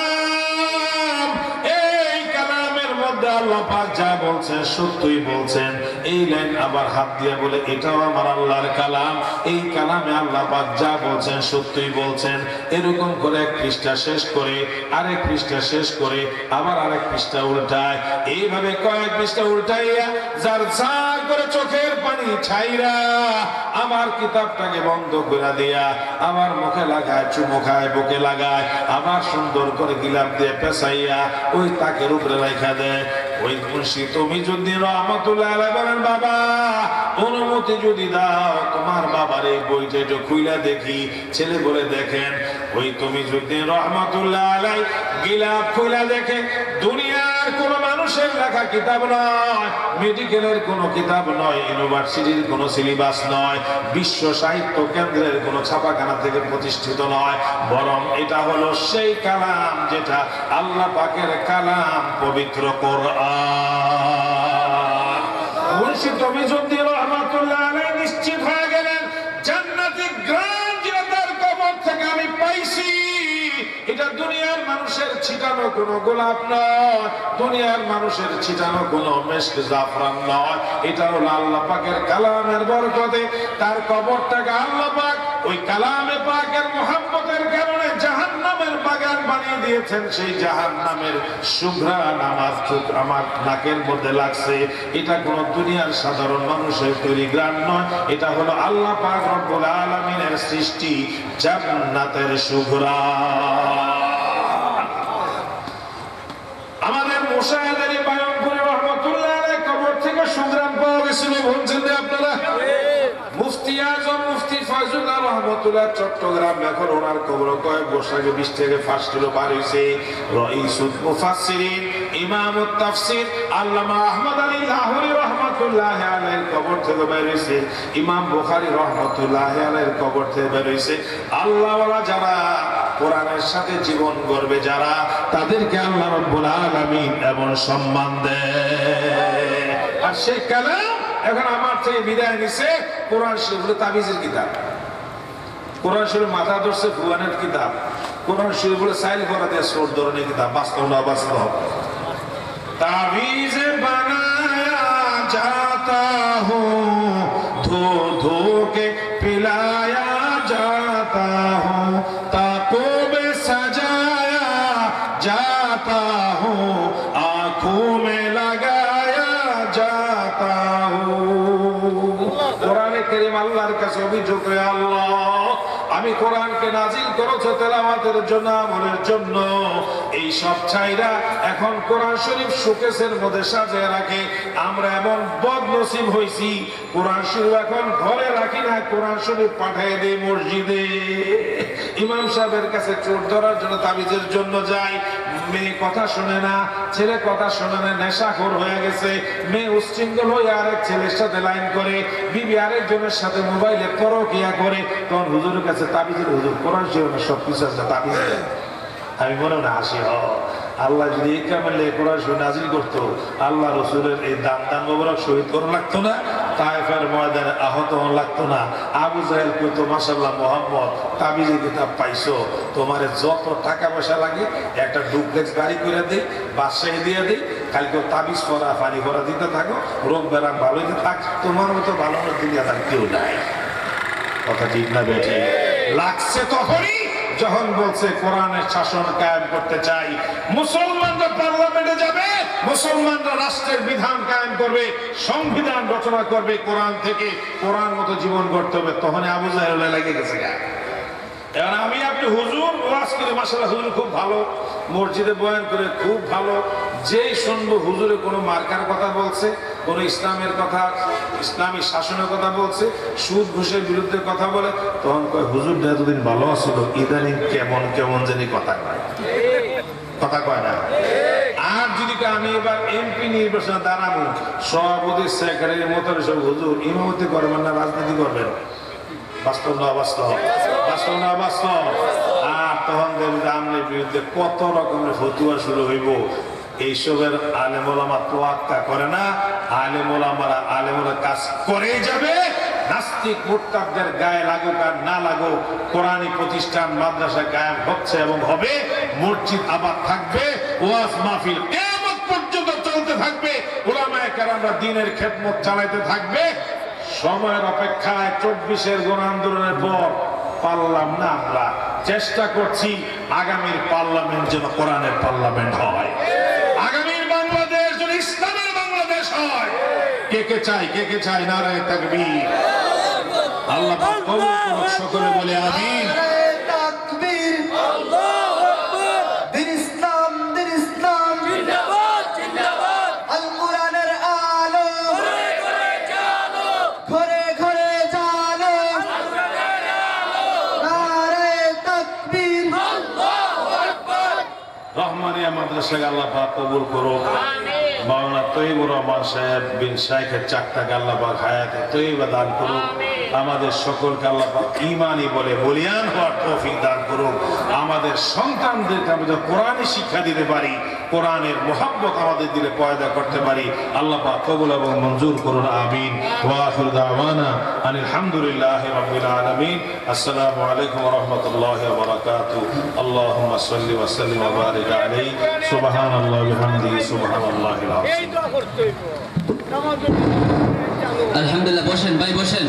আল্লাহ পাক যা বলছেন সত্যই বলছেন। এই লাইন আবার হাত দিয়ে বলে, এটাও আমার আল্লাহর কালাম, এই কালামে আল্লাহ পাক যা বলছেন সত্যই বলছেন। এরকম করে এক পৃষ্ঠা শেষ করে আরেক পৃষ্ঠা শেষ করে আবার আরেক পৃষ্ঠা উল্টায়। এইভাবে কয়েক পৃষ্ঠা উল্টাইয়া যার যা করে চোখের পানি ছাইরা আমার কিতাবটাকে বন্ধ করে দিয়া আমার মুখে লাগায়, চুমো খায়, বুকে লাগায়, আবার সুন্দর করে গিলাপ দিয়ে পেঁচাইয়া ওই তাকের উপরে রেখা দেয়। ওই মুন্সি তমিজউদ্দিন রহমাতুল্লাহ আলাইহি বলেন, বাবা অনুমতি যদি দাও তোমার বাবার এই বইটা একটু খুইলা দেখি। ছেলে বলে, দেখেন। ওই তমিজউদ্দিন রহমাতুল্লাহ আলাইহি গিলাপ খুইলা দেখে দুনিয়ার কোন মানুষের লেখা কিতাব নয়, মেডিকেলের কোন কিতাব নয়, ইউনিভার্সিটির কোন সিলেবাস নয়, বিশ্ব সাহিত্য কেন্দ্রের কোন ছাপাখানা থেকে প্রতিষ্ঠিত নয়, বরং এটা হলো সেই কালাম যেটা আল্লাহ পাকের কালাম, পবিত্র কোরআন। মুন্সি তমিজউদ্দিন রহমাতুল্লাহ আলাইহি নিশ্চিত হয়ে গেলেন, জান্নাতি গ্রাম যেটা তার কবর থেকে আমি পাইছি, এটা দুনিয়ার মানুষের ছিটানো কোনো গোলাপ নয়, দুনিয়ার মানুষের ছিটানো কোনো মেশক জাফরান নয়, এটা হলো আল্লাহ পাকের কালামের বরকতে তার কবরটাকে আল্লাহ পাক ওই কালামে পাকের মুহাব্বতের কারণে জাহান্নামের বাগান বানিয়ে দিয়েছেন। সেই জাহান্নামের সুঘ্রাণ আমার নাকের মধ্যে লাগছে, এটা কোনো দুনিয়ার সাধারণ মানুষের তৈরি গ্রাম নয়, এটা হলো আল্লাহ পাক রব্বুল আলামিনের সৃষ্টি জান্নাতের সুঘ্রাণ। আমাদের মুশাহিদ আলী বায়নপুরী রহমাতুল্লাহ আলাইহি কবর থেকে সুঘ্রাণ পাওয়া গেছিল, বলছেন যে আপনারা। মুফতি আজম মুফতি ফয়জুল্লাহ রহমাতুল্লাহ চট্টগ্রাম, এখন ওনার কবর কয়েক বছর আগে 20 থেকে 5 কিলো পার হয়েছে। রাইসুল মুফাসসিরিন ইমামুত তাফসীর আল্লামা আহমদ আলী লাহোরী রহমাতুল্লাহ আলাইহির কবর থেকে বের হয়েছে। ইমাম বুখারী রহমাতুল্লাহ আলাইহির কবর থেকে বের হয়েছে। আল্লাহওয়ালা যারা কোরআনের সাথে জীবন গড়বে যারা, তাদেরকে আল্লাহ রাব্বুল আলামিন এমন সম্মান দেয়। আর সেই কালাম এখন আমার থেকে বিদায় নিছে। কোরআন শরীফ হলো তাবিজের কিতাব, কোরআন শরীফ মাথা ধরছে ভুয়ানের কিতাব, কোরআন শরীফ হলো সাইল করা দিয়ে সোর ধরনের কিতাব। বাস্তব না বাস্তব? तावीज़ बनाया जाता हूँ, धो धो के पिलाया जाता हूँ, ताकों में सजाया जाता हूँ, आँखों में लगाया जाता हूँ। कुरान करीम अल्लाहर কাছে অভিযোগ করে, আল্লাহ আমি কোরআনকে নাজিল করেছো তেলাওয়াতের জন্য, আমলের জন্য। এই সব চাইরা এখন কোরআন শরীফ শোকেসের মধ্যে সাজিয়ে রাখে। আমরা এমন বদনসিব হইছি, কোরআন শরীফ এখন ঘরে রাখি না, কোরআন শরীফ পাঠিয়ে দেই মসজিদে। ইমাম সাহেবের কাছে চোর ধরার জন্য, তাবিজের জন্য যাই, মেয়ে কথা শুনে না, ছেলে কথা শুনে না, নেশাখোর হয়ে গেছে। মেয়ে উচ্ছৃঙ্খল হয়ে আরেক ছেলের সাথে লাইন করে, বিবি আরেকজনের সাথে মোবাইলে পরকিয়া করে, তখন হুজুরের কাছে তাবিজের, হুজুর কোরআন শরীফ সবকিছু আছে, তাবিজ দেন। আমি মনে না হাসি, আল্লাহ যদি এই কামেলে কোরআন শরীফ নাজিল করতো, আল্লাহ রসুলের এই দান মোবারক শহীদ করা লাগতো না, তায়েফের ময়দানে আহত হওয়া লাগতো না। আবু জাহেল কইতো, মাশাআল্লাহ মোহাম্মদ তাবিজের কিতাব পাইছো, তোমার যত টাকা পয়সা লাগে একটা ডুপ্লেক্স গাড়ি করে দেই, বাদশাহী দিয়ে দেই, কালকে তাবিজ পরা পানি ভরা দিতে থাকো, রোগ বেরাম ভালো হইতে থাক, তোমার মতো ভালো দুনিয়া তার কেউ নাই। কথা ঠিক না বেঠে? লাগছে তখনই যখন বলছে কোরআনের শাসন কায়েম করতে চাই, মুসলমানরা পার্লামেন্টে যাবে, মুসলমানরা রাষ্ট্রের বিধান কায়েম করবে, সংবিধান রচনা করবে কোরআন থেকে, কোরআন মতো জীবন গড়তে হবে। তখন আবু জাহেল লেগে গেছে। এবার আমি আপনি হুজুর ওয়াজ করে, মাশাআল্লাহ হুজুর খুব ভালো, মসজিদে বয়ান করে খুব ভালো, যেই শুনবো হুজুরে কোনো মার্কার কথা বলছে, কোন ইসলামের কথা, ইসলামী শাসনের কথা বলছে, সুদ ঘুষের বিরুদ্ধে কথা বলে, তখন কয় হুজুর এতদিন ভালো আছিল, ইদানিং কেমন কেমন জানি কথা কয়, কথা কয় না। আর যদি আমি এবার এমপি নির্বাচনে দাঁড়াবো, সভাপতি সেক্রেটারির মতো সব হুজুর ইমামতি করবেন না রাজনীতি করবেন, বাস্তব না বাস্তব, বাস্তব না বাস্তব। আর তখন দেখবেন আমলের বিরুদ্ধে কত রকমের ফতুয়া শুরু হইব। এইসবের আলেম ওলামা তোয়াক্কা করে না, আলেম ওলামারা আলেমের কাজ করেই যাবে। নাস্তিক মুরতাদদের গায়ে লাগুক আর না লাগুক, কোরআনী প্রতিষ্ঠান মাদ্রাসা কায়েম হচ্ছে এবং হবে, মসজিদ আবার থাকবে, ওয়াজ মাহফিল কিয়ামত পর্যন্ত চলতে থাকবে, উলামায়ে কেরামরা দ্বীনের খেদমত চালাইতে থাকবে। সময়ের অপেক্ষায় 24-এর গণ আন্দোলনের পর পারলাম না, আমরা চেষ্টা করছি আগামীর পার্লামেন্ট যেন কোরআনের পার্লামেন্ট হয়, আগামীর বাংলাদেশ যেন ইসলামের বাংলাদেশ হয়। কে কে চাই, কে কে চাই? নারায়ে তাকবীর। আল্লাহ পাক কবুল করুক, সকলে বলে আমিন। রহমানিয়া মাদ্রাসাকে আল্লাহ পাক কবুল করুক। মাওলানা তৈয়বুর রহমান সাহেব বিন শাইখের চাকটাকে আল্লাহ পাক হায়াতে তৈয়বা দান করুক। আমাদের সকলকে আল্লাহ পাক ঈমানি বলে বলিয়ান হওয়ার তৌফিক দান করুক। আমাদের সন্তানদেরকে আমরা যেন কোরআনী শিক্ষা দিতে পারি, কোরআনের মুহাব্বত আমাদের দিলে পয়দা করতে পারি। আল্লাহ পাক কবুল এবং মঞ্জুর করুন, আমিন। ওয়া আখিরু দাওয়ানা আনিল হামদুলিল্লাহি রাব্বিল আলামিন। আসসালামু আলাইকুম ওয়া রাহমাতুল্লাহি ওয়া বারাকাতুহু। আল্লাহুম্মা সাল্লি ওয়া সাল্লিম ওয়া বারিক আলাইহি। সুবহানাল্লাহি ওয়া বিহামদিহি, সুবহানাল্লাহিল আযীম। আলহামদুলিল্লাহ, বসেন ভাই, বসেন।